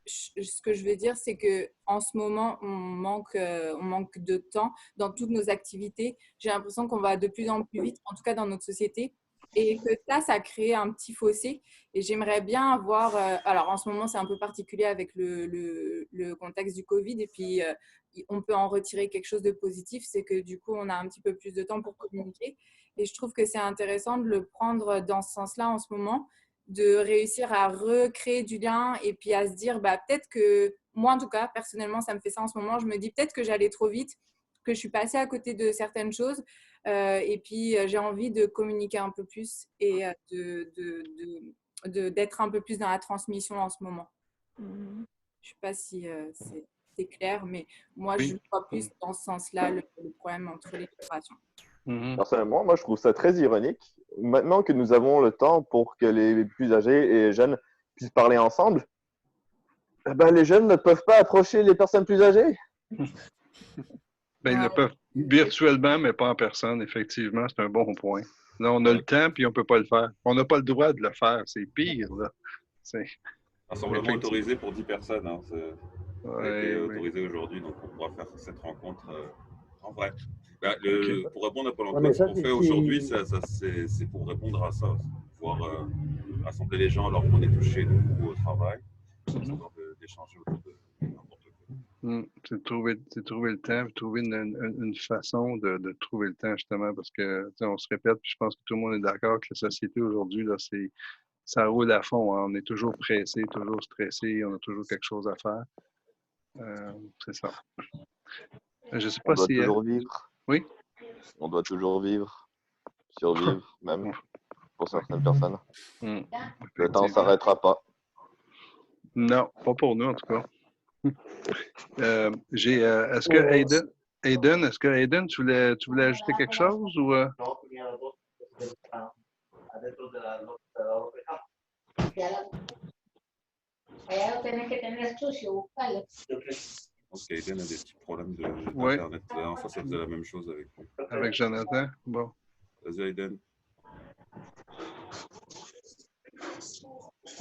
ce que je veux dire, c'est qu'en ce moment, on manque de temps dans toutes nos activités. J'ai l'impression qu'on va de plus en plus vite, en tout cas dans notre société, et que ça crée un petit fossé. Et j'aimerais bien avoir… alors, en ce moment, c'est un peu particulier avec le contexte du Covid, et puis on peut en retirer quelque chose de positif, c'est que du coup, on a un petit peu plus de temps pour communiquer. Et je trouve que c'est intéressant de le prendre dans ce sens-là en ce moment, de réussir à recréer du lien et puis à se dire, peut-être que, moi en tout cas, personnellement, ça me fait ça en ce moment, je me dis peut-être que j'allais trop vite, que je suis passée à côté de certaines choses et puis j'ai envie de communiquer un peu plus et d'être un peu plus dans la transmission en ce moment. Je ne sais pas si c'est clair, mais moi, je vois plus dans ce sens-là le problème entre les générations. Personnellement, moi, je trouve ça très ironique. Maintenant que nous avons le temps pour que les plus âgés et les jeunes puissent parler ensemble, les jeunes ne peuvent pas approcher les personnes plus âgées. Ils le peuvent virtuellement, mais pas en personne, effectivement. C'est un bon point. Là, on a le temps, puis on ne peut pas le faire. On n'a pas le droit de le faire. C'est pire, là. Rassemblement autorisé pour 10 personnes. Hein. Ça a été autorisé aujourd'hui, donc on pourra faire cette rencontre en vrai. Pour répondre à Paul-Antoine, ce qu'on fait aujourd'hui, c'est pour répondre à ça. Pouvoir rassembler les gens alors qu'on est tous chez nous ou au travail, d'échanger autour de n'importe quoi. C'est trouver le temps, trouver une façon de trouver le temps, justement, parce que on se répète, puis je pense que tout le monde est d'accord que la société aujourd'hui, là, ça roule à fond. Hein. On est toujours pressé, toujours stressé, on a toujours quelque chose à faire. C'est ça. Je sais pas si… On doit toujours vivre. Oui? On doit toujours vivre, survivre même, pour certaines personnes. Le temps ne s'arrêtera pas. Non, pas pour nous en tout cas. Est-ce que Aida… Aiden, est-ce que Aiden, tu voulais ajouter quelque chose ou Je pense qu'Aiden a des petits problèmes Oui. d'Internet. La dernière fois, ça faisait la même chose avec lui. Avec Jonathan? Bon. Vas-y, Aiden.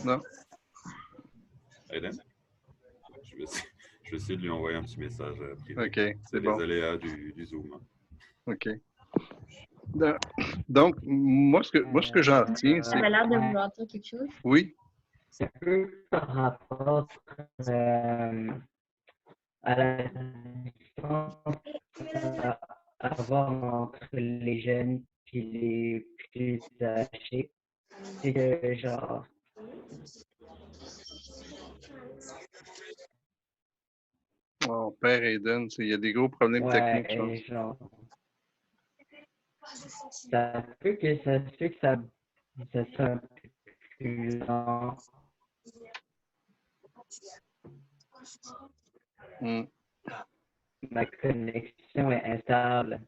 Non. Aiden? Je vais essayer de lui envoyer un petit message privé. OK, c'est bon. les aléas du Zoom. OK. Donc, moi, ce que j'en retiens, c'est... Ça avait l'air de vouloir dire quelque chose. Oui. C'est un peu par rapport à la différence à avoir entre les jeunes et les plus âgés. C'est que, genre... Oh, père Aiden, il y a des gros problèmes techniques, je pense. Genre... Ça se peut que ça soit un peu plus lent. Ma connexion est instable.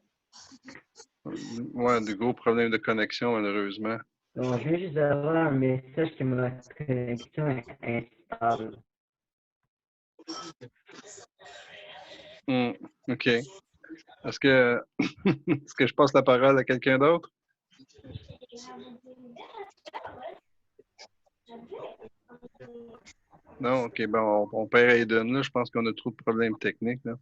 Ouais, des gros problèmes de connexion, malheureusement. Donc, je viens juste d'avoir un message que ma connexion est instable. OK. Est-ce que je passe la parole à quelqu'un d'autre? Non? OK, bon, on perd Aiden, là. Je pense qu'on a trop de problèmes techniques, là.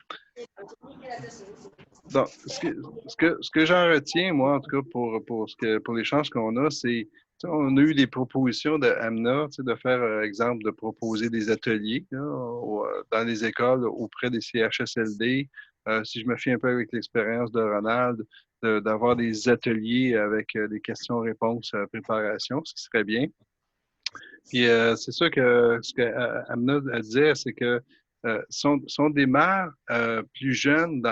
Donc, ce que j'en retiens, moi, en tout cas, pour les chances qu'on a, c'est, on a eu des propositions de AMNA, de faire, exemple, de proposer des ateliers là, dans les écoles auprès des CHSLD. Si je me fie un peu avec l'expérience de Ronald, d'avoir des ateliers avec des questions-réponses, préparation, ce qui serait bien. Puis c'est sûr que ce que Amna disait, c'est que si on démarre plus jeune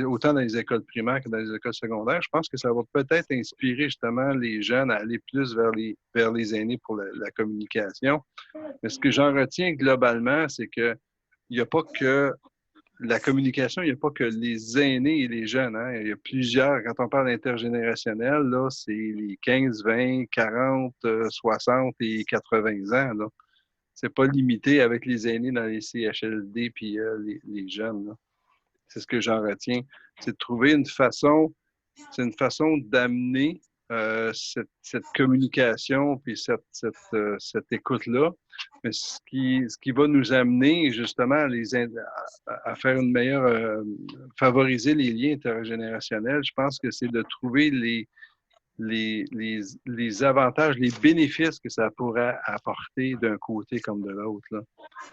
autant dans les écoles primaires que dans les écoles secondaires, je pense que ça va peut-être inspirer justement les jeunes à aller plus vers les aînés pour la communication. Mais ce que j'en retiens globalement, c'est que il n'y a pas que la communication, il n'y a pas que les aînés et les jeunes. Hein? Il y a plusieurs, quand on parle intergénérationnel, là, c'est les 15, 20, 40, 60 et 80 ans. Là. C'est pas limité avec les aînés dans les CHLD puis les jeunes. Là. C'est ce que j'en retiens. C'est de trouver une façon d'amener cette communication puis cette écoute-là. Mais ce qui va nous amener justement à faire une meilleure, favoriser les liens intergénérationnels, je pense que c'est de trouver les avantages, les bénéfices que ça pourrait apporter d'un côté comme de l'autre. Là.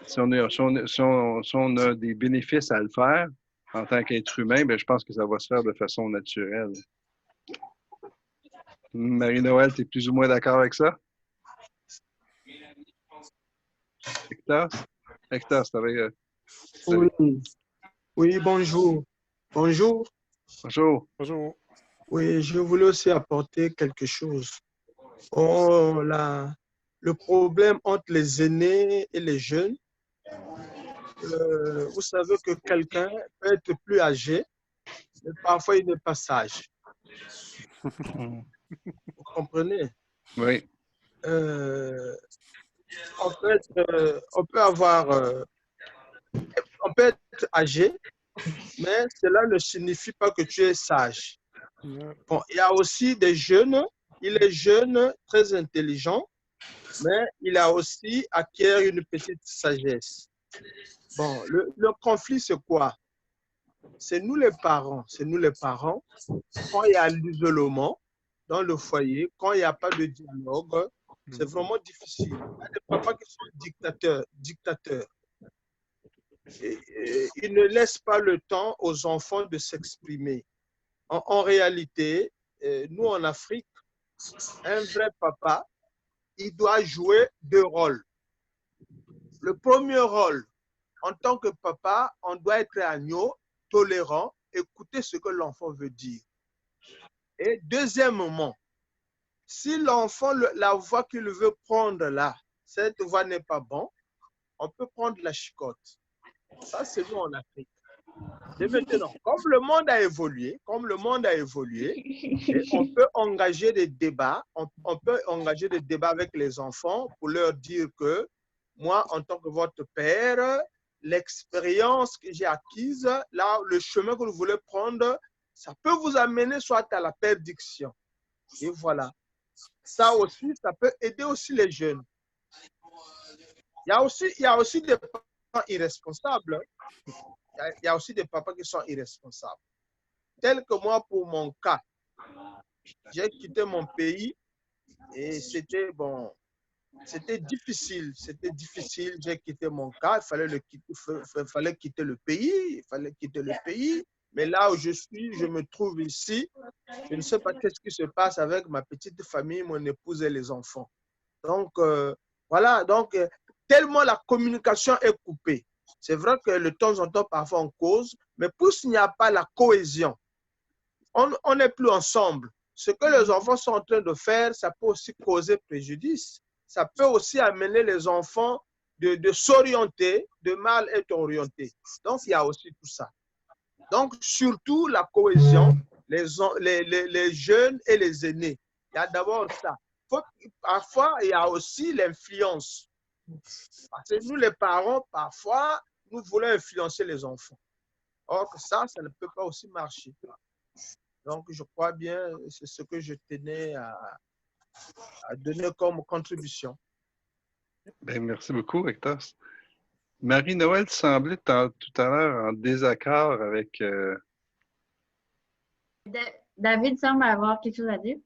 Si on a des bénéfices à le faire en tant qu'être humain, bien, je pense que ça va se faire de façon naturelle. Marie-Noël, tu es plus ou moins d'accord avec ça? Hector, c'est avec... Oui, bonjour. Bonjour. Bonjour. Bonjour. Oui, je voulais aussi apporter quelque chose. Oh, le problème entre les aînés et les jeunes, vous savez que quelqu'un peut être plus âgé, mais parfois il n'est pas sage. Vous comprenez? Oui. On peut être âgé, mais cela ne signifie pas que tu es sage. Bon, il y a aussi des jeunes, il est jeune, très intelligent, mais il a aussi acquis une petite sagesse. Bon, le conflit, c'est quoi? C'est nous les parents. Quand il y a l'isolement dans le foyer, quand il n'y a pas de dialogue, c'est vraiment difficile. Il y a des papas qui sont dictateurs. Et ils ne laissent pas le temps aux enfants de s'exprimer. En réalité, nous en Afrique, un vrai papa, il doit jouer deux rôles. Le premier rôle, en tant que papa, on doit être agneau, tolérant, écouter ce que l'enfant veut dire. Et deuxièmement, si l'enfant, la voie qu'il veut prendre là, cette voie n'est pas bonne, on peut prendre la chicotte. Ça, c'est nous en Afrique. C'est maintenant. Comme le monde a évolué, et on peut engager des débats, on peut engager des débats avec les enfants pour leur dire que moi, en tant que votre père, l'expérience que j'ai acquise, là, le chemin que vous voulez prendre, ça peut vous amener soit à la perdition. Et voilà. Ça aussi, ça peut aider aussi les jeunes. Il y a aussi des parents irresponsables. Il y a aussi des papas qui sont irresponsables. Tel que moi, pour mon cas, j'ai quitté mon pays et c'était bon, c'était difficile. C'était difficile. J'ai quitté mon cas. Il fallait quitter le pays. Mais là où je suis, je me trouve ici. Je ne sais pas qu'est-ce qui se passe avec ma petite famille, mon épouse et les enfants. Donc, voilà. Donc, tellement la communication est coupée. C'est vrai que de temps en temps, parfois, on cause, mais puisqu'il n'y a pas la cohésion, on n'est plus ensemble. Ce que les enfants sont en train de faire, ça peut aussi causer préjudice. Ça peut aussi amener les enfants de s'orienter, de mal être orientés. Donc, il y a aussi tout ça. Donc, surtout la cohésion, les jeunes et les aînés. Il y a d'abord ça. Parfois, il y a aussi l'influence. Parce que nous, les parents, parfois, nous voulons influencer les enfants. Or, ça ne peut pas aussi marcher. Donc, je crois bien, c'est ce que je tenais à donner comme contribution. Bien, merci beaucoup, Hector. Marie-Noël semblait tout à l'heure en désaccord avec... David semble avoir quelque chose à dire.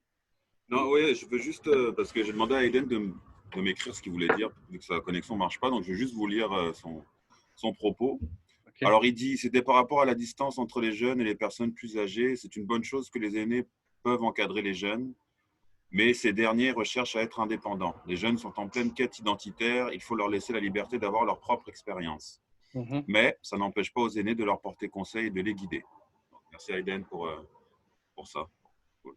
Non, oui, je veux juste, parce que j'ai demandé à Aiden de m'écrire ce qu'il voulait dire, vu que sa connexion ne marche pas, donc je vais juste vous lire son propos. Okay. Alors, il dit, c'était par rapport à la distance entre les jeunes et les personnes plus âgées. C'est une bonne chose que les aînés peuvent encadrer les jeunes, mais ces derniers recherchent à être indépendants. Les jeunes sont en pleine quête identitaire, il faut leur laisser la liberté d'avoir leur propre expérience. Mais ça n'empêche pas aux aînés de leur porter conseil et de les guider. Donc, merci Aiden pour ça. Cool.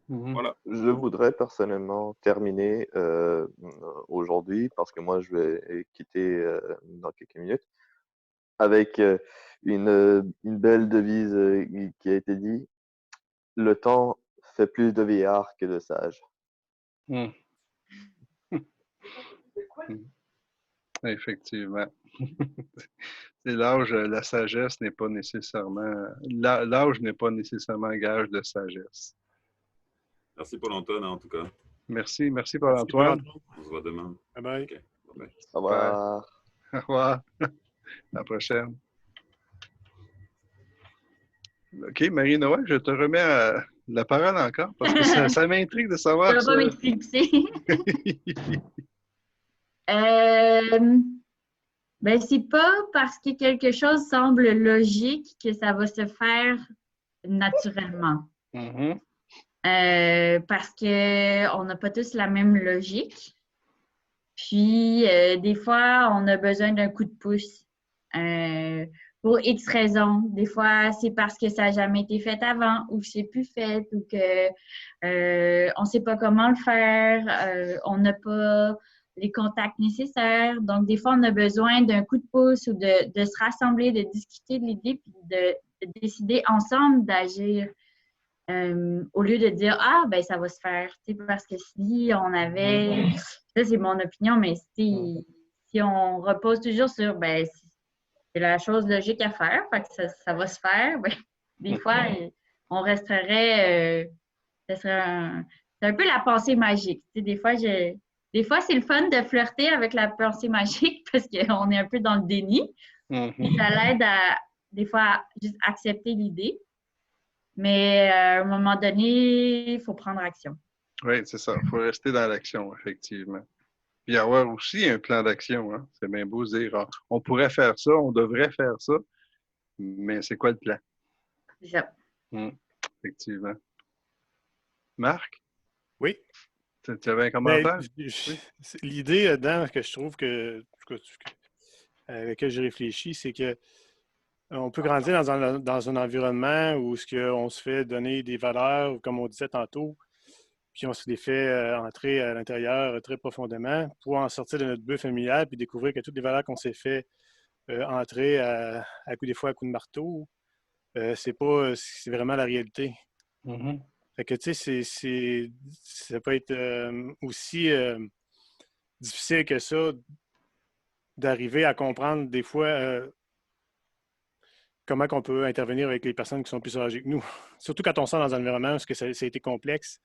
Voilà. Je voudrais personnellement terminer aujourd'hui, parce que moi je vais quitter dans quelques minutes, avec une belle devise qui a été dit: le temps fait plus de vieillards que de sages. Effectivement. C'est l'âge, la sagesse n'est pas nécessairement... L'âge n'est pas nécessairement gage de sagesse. Merci Paul-Antoine, en tout cas. Merci Paul-Antoine. On se voit demain. Bye bye. Okay. Bye. Au revoir. Au revoir. À la prochaine. OK, Marie-Noël, je te remets la parole encore parce que ça m'intrigue de savoir. Ça va pas m'éclipser. Ben, c'est pas parce que quelque chose semble logique que ça va se faire naturellement. Parce qu'on n'a pas tous la même logique. Puis, des fois, on a besoin d'un coup de pouce pour X raisons. Des fois, c'est parce que ça n'a jamais été fait avant ou que c'est plus fait ou qu'on ne sait pas comment le faire. On n'a pas les contacts nécessaires. Donc, des fois, on a besoin d'un coup de pouce ou de se rassembler, de discuter de l'idée puis de décider ensemble d'agir. Au lieu de dire « Ah, ben ça va se faire », parce que si on avait… Ça, c'est mon opinion, mais si on repose toujours sur « ben c'est la chose logique à faire, fait que ça va se faire ben, », des fois, on resterait… c'est un peu la pensée magique. Des fois, c'est le fun de flirter avec la pensée magique parce qu'on est un peu dans le déni. Et ça l'aide à, des fois, juste accepter l'idée. Mais à un moment donné, il faut prendre action. Oui, c'est ça. Il faut rester dans l'action, effectivement. Puis avoir aussi un plan d'action. Hein? C'est bien beau de dire on pourrait faire ça, on devrait faire ça, mais c'est quoi le plan? C'est ça. Effectivement. Marc? Oui. Tu avais un commentaire? L'idée là-dedans que je trouve avec laquelle j'ai réfléchi, c'est que on peut grandir dans un environnement où on se fait donner des valeurs, comme on disait tantôt, puis on se les fait entrer à l'intérieur très profondément pour en sortir de notre bulle familiale puis découvrir que toutes les valeurs qu'on s'est fait entrer des fois à coups de marteau. C'est vraiment la réalité. Fait que, tu sais, ça peut être aussi difficile que ça d'arriver à comprendre des fois comment on peut intervenir avec les personnes qui sont plus âgées que nous. Surtout quand on sent dans un environnement où ça a été complexe,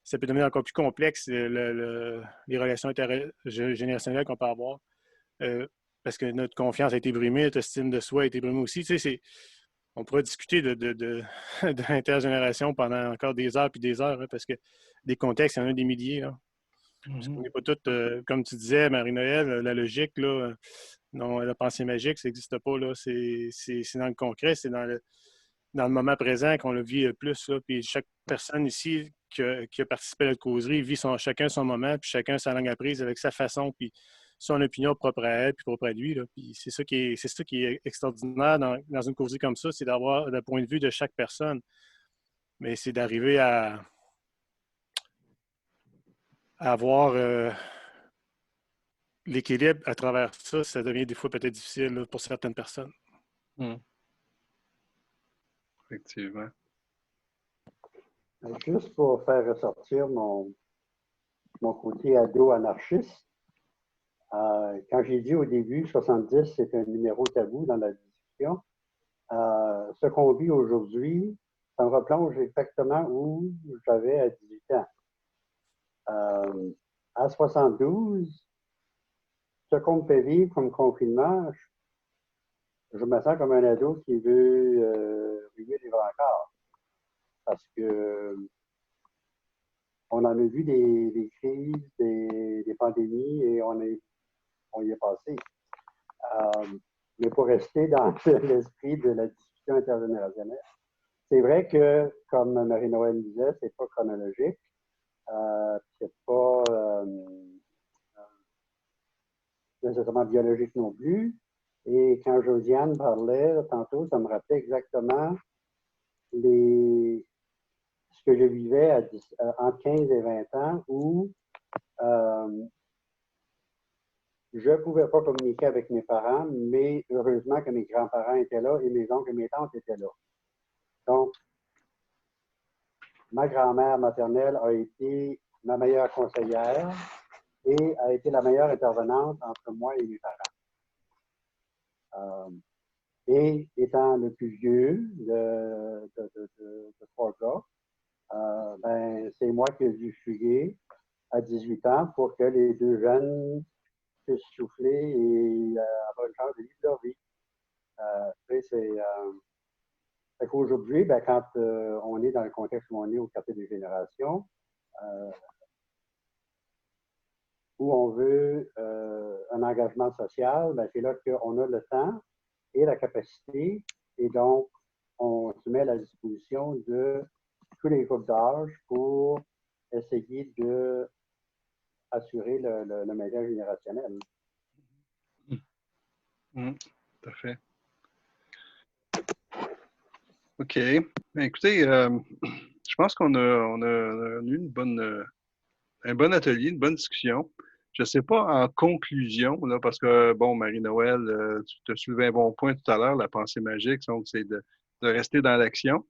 ça peut devenir encore plus complexe, les relations intergénérationnelles qu'on peut avoir. Parce que notre confiance a été brimée, notre estime de soi a été brimée aussi. Tu sais, on pourrait discuter de l'intergénération pendant encore des heures puis des heures, hein, parce que des contextes, il y en a des milliers. Là. Parce qu'on n'est pas tous, comme tu disais, Marie-Noël, la logique, là, non, la pensée magique, ça n'existe pas. Là. C'est dans le concret, c'est dans le moment présent qu'on le vit le plus. Là. Puis chaque personne ici qui a participé à notre causerie vit chacun son moment, puis chacun sa langue apprise avec sa façon, puis son opinion propre à elle, puis propre à lui. Là. Puis c'est ça qui est extraordinaire dans une causerie comme ça, c'est d'avoir le point de vue de chaque personne. Mais c'est d'arriver à avoir l'équilibre à travers ça, ça devient des fois peut-être difficile là, pour certaines personnes. Effectivement. Juste pour faire ressortir mon côté ado-anarchiste, quand j'ai dit au début 70, c'est un numéro tabou dans la discussion, ce qu'on vit aujourd'hui, ça me replonge exactement où j'avais à 18 ans. À 72, ce qu'on me fait vivre comme confinement, je me sens comme un ado qui veut vivre les bras encore. Parce que on en a vu des crises, des pandémies et on y est passé. Mais pour rester dans l'esprit de la discussion intergénérationnelle, c'est vrai que, comme Marie-Noël disait, c'est pas chronologique, c'est pas nécessairement biologique non plus. Et quand Josiane parlait tantôt, ça me rappelait exactement ce que je vivais entre 15 et 20 ans où je ne pouvais pas communiquer avec mes parents, mais heureusement que mes grands-parents étaient là et mes oncles et mes tantes étaient là. Donc, ma grand-mère maternelle a été ma meilleure conseillère et a été la meilleure intervenante entre moi et mes parents. Et étant le plus vieux de trois gars, c'est moi qui ai dû fuguer à 18 ans pour que les deux jeunes puissent souffler et avoir une chance de vivre leur vie. Fait qu'aujourd'hui, quand on est dans le contexte où on est au quartier des générations, où on veut un engagement social, c'est là qu'on a le temps et la capacité, et donc on se met à la disposition de tous les groupes d'âge pour essayer d'assurer le maintien générationnel. Tout à fait. OK. Écoutez, je pense qu'on a eu un bon atelier, une bonne discussion. Je ne sais pas en conclusion, là, parce que, bon, Marie-Noël, tu as soulevé un bon point tout à l'heure, la pensée magique, donc c'est de rester dans l'action.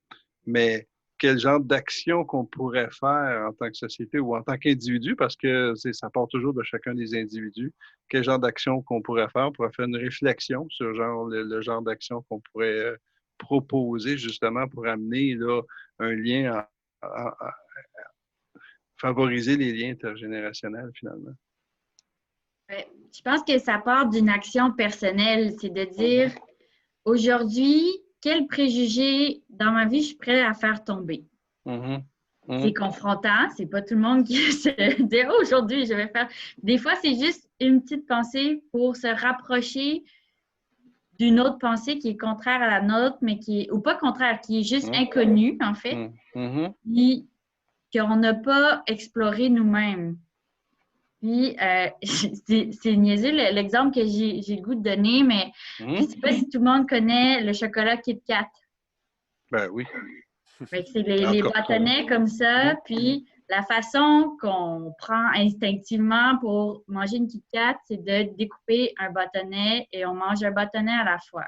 Mais quel genre d'action qu'on pourrait faire en tant que société ou en tant qu'individu, parce que ça part toujours de chacun des individus. Quel genre d'action qu'on pourrait faire? On pourrait faire une réflexion sur le genre d'action qu'on pourrait proposer justement pour amener là, un lien favoriser les liens intergénérationnels finalement. Je pense que ça part d'une action personnelle, c'est de dire aujourd'hui, quel préjugé dans ma vie je suis prêt à faire tomber. C'est confrontant, c'est pas tout le monde qui se dit aujourd'hui je vais faire. Des fois, c'est juste une petite pensée pour se rapprocher d'une autre pensée qui est contraire à la nôtre, mais ou pas contraire, qui est juste inconnue, en fait, puis qu'on n'a pas exploré nous-mêmes. Puis, c'est niaiseux l'exemple que j'ai le goût de donner, mais je ne sais pas si tout le monde connaît le chocolat Kit Kat. Ben oui. C'est les bâtonnets comme ça, puis la façon qu'on prend instinctivement pour manger une Kit Kat, c'est de découper un bâtonnet et on mange un bâtonnet à la fois.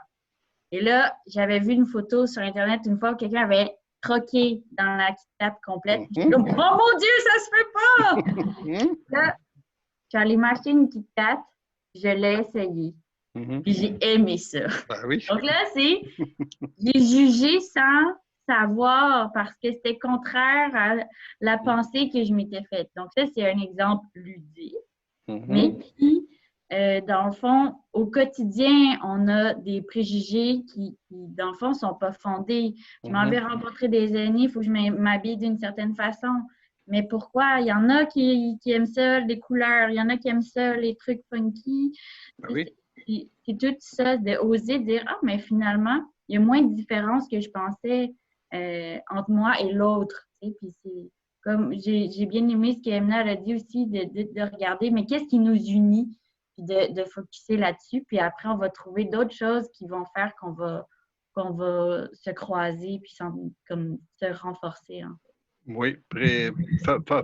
Et là, j'avais vu une photo sur Internet une fois où quelqu'un avait croqué dans la Kit Kat complète. J'étais comme, oh mon Dieu, ça se fait pas! Là, je suis allée m'acheter une Kit Kat, je l'ai essayé. Puis j'ai aimé ça. Ben oui. Donc là, j'ai jugé sans savoir parce que c'était contraire à la pensée que je m'étais faite. Donc ça, c'est un exemple ludique. Mais puis, dans le fond, au quotidien, on a des préjugés qui dans le fond, ne sont pas fondés. Je m'en vais rencontrer des aînés, il faut que je m'habille d'une certaine façon. Mais pourquoi? Il y en a qui aiment ça, les couleurs. Il y en a qui aiment ça, les trucs funky. Ben oui. C'est tout ça, d'oser dire « Ah, mais finalement, il y a moins de différence que je pensais entre moi et l'autre. » Puis c'est comme, j'ai bien aimé ce qu'Emna a dit aussi, de regarder, mais qu'est-ce qui nous unit? Puis de focusser là-dessus. Puis après, on va trouver d'autres choses qui vont faire qu'on va se croiser puis comme se renforcer. Hein. Oui,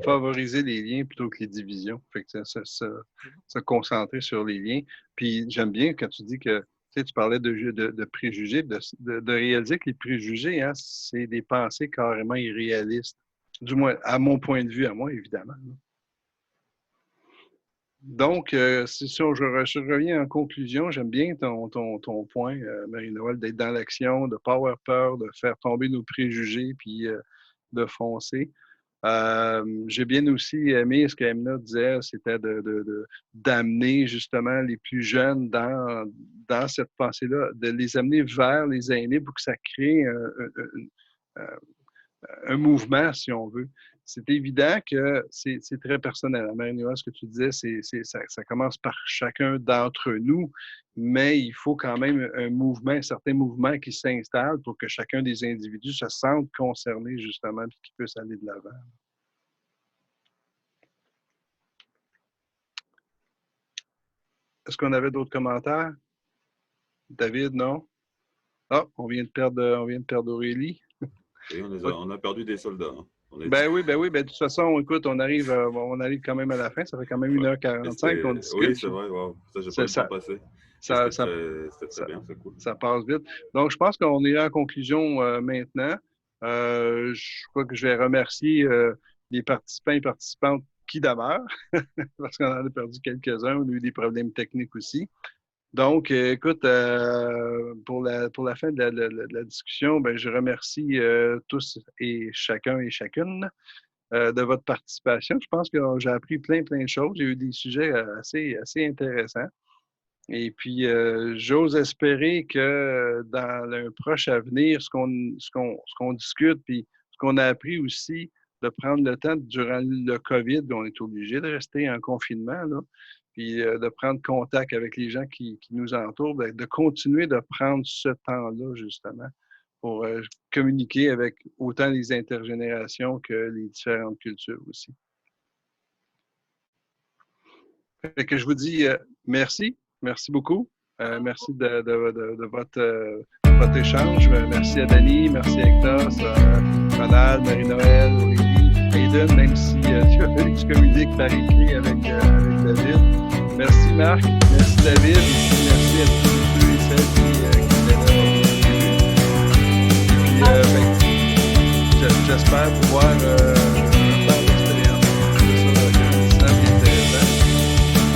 favoriser les liens plutôt que les divisions. Fait que se concentrer sur les liens. Puis j'aime bien quand tu dis que tu parlais de préjugés, de réaliser que les préjugés, hein, c'est des pensées carrément irréalistes. Du moins, à mon point de vue, à moi, évidemment. Donc, si je reviens en conclusion, j'aime bien ton point, Marie-Noël, d'être dans l'action, de ne pas avoir peur, de faire tomber nos préjugés, puis de foncer. J'ai bien aussi aimé ce qu'Emna disait, c'était d'amener justement les plus jeunes dans cette pensée-là, de les amener vers les aînés pour que ça crée un mouvement, si on veut. C'est évident que c'est très personnel. Marie-Noël, ce que tu disais, ça commence par chacun d'entre nous, mais il faut quand même un certain mouvement qui s'installe pour que chacun des individus se sente concerné, justement, et qu'il puisse aller de l'avant. Est-ce qu'on avait d'autres commentaires? David, non? Ah, on vient de perdre Aurélie. Et on a perdu des soldats. Hein. Ben oui. De toute façon, écoute, on arrive quand même à la fin. Ça fait quand même 1h45 qu'on discute. Oui, c'est vrai. Wow. Ça, j'ai pas le temps passé. C'était très bien, c'est cool. Ça passe vite. Donc, je pense qu'on est en conclusion maintenant. Je crois que je vais remercier les participants et participantes qui demeurent, parce qu'on en a perdu quelques-uns. On a eu des problèmes techniques aussi. Donc, écoute, pour la fin de la discussion, ben, je remercie tous et chacun et chacune de votre participation. Je pense que j'ai appris plein de choses. J'ai eu des sujets assez intéressants. Et puis, j'ose espérer que dans un proche avenir, ce qu'on discute, puis ce qu'on a appris aussi, de prendre le temps durant le COVID, on est obligé de rester en confinement, là, puis de prendre contact avec les gens qui nous entourent, de continuer de prendre ce temps-là, justement, pour communiquer avec autant les intergénérations que les différentes cultures aussi. Fait que je vous dis merci beaucoup. Merci de votre échange. Merci à Dani, merci à Hector, Ronald, Marie-Noël, Aurélie, Aiden, même si tu as fallu que tu communiques par écrit avec David. Merci Marc, merci David, et merci à tous ceux et celles qui étaient là. Et puis, j'espère pouvoir faire l'expérience. C'est ça, c'est intéressant.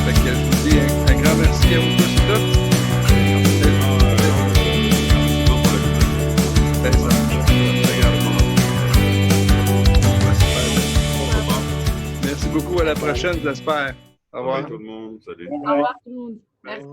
Fait que je vous dis un grand merci à vous tous et toutes. Merci beaucoup. À la prochaine, j'espère. Au revoir. Au revoir tout le monde. Salut. Au revoir tout le monde. Merci.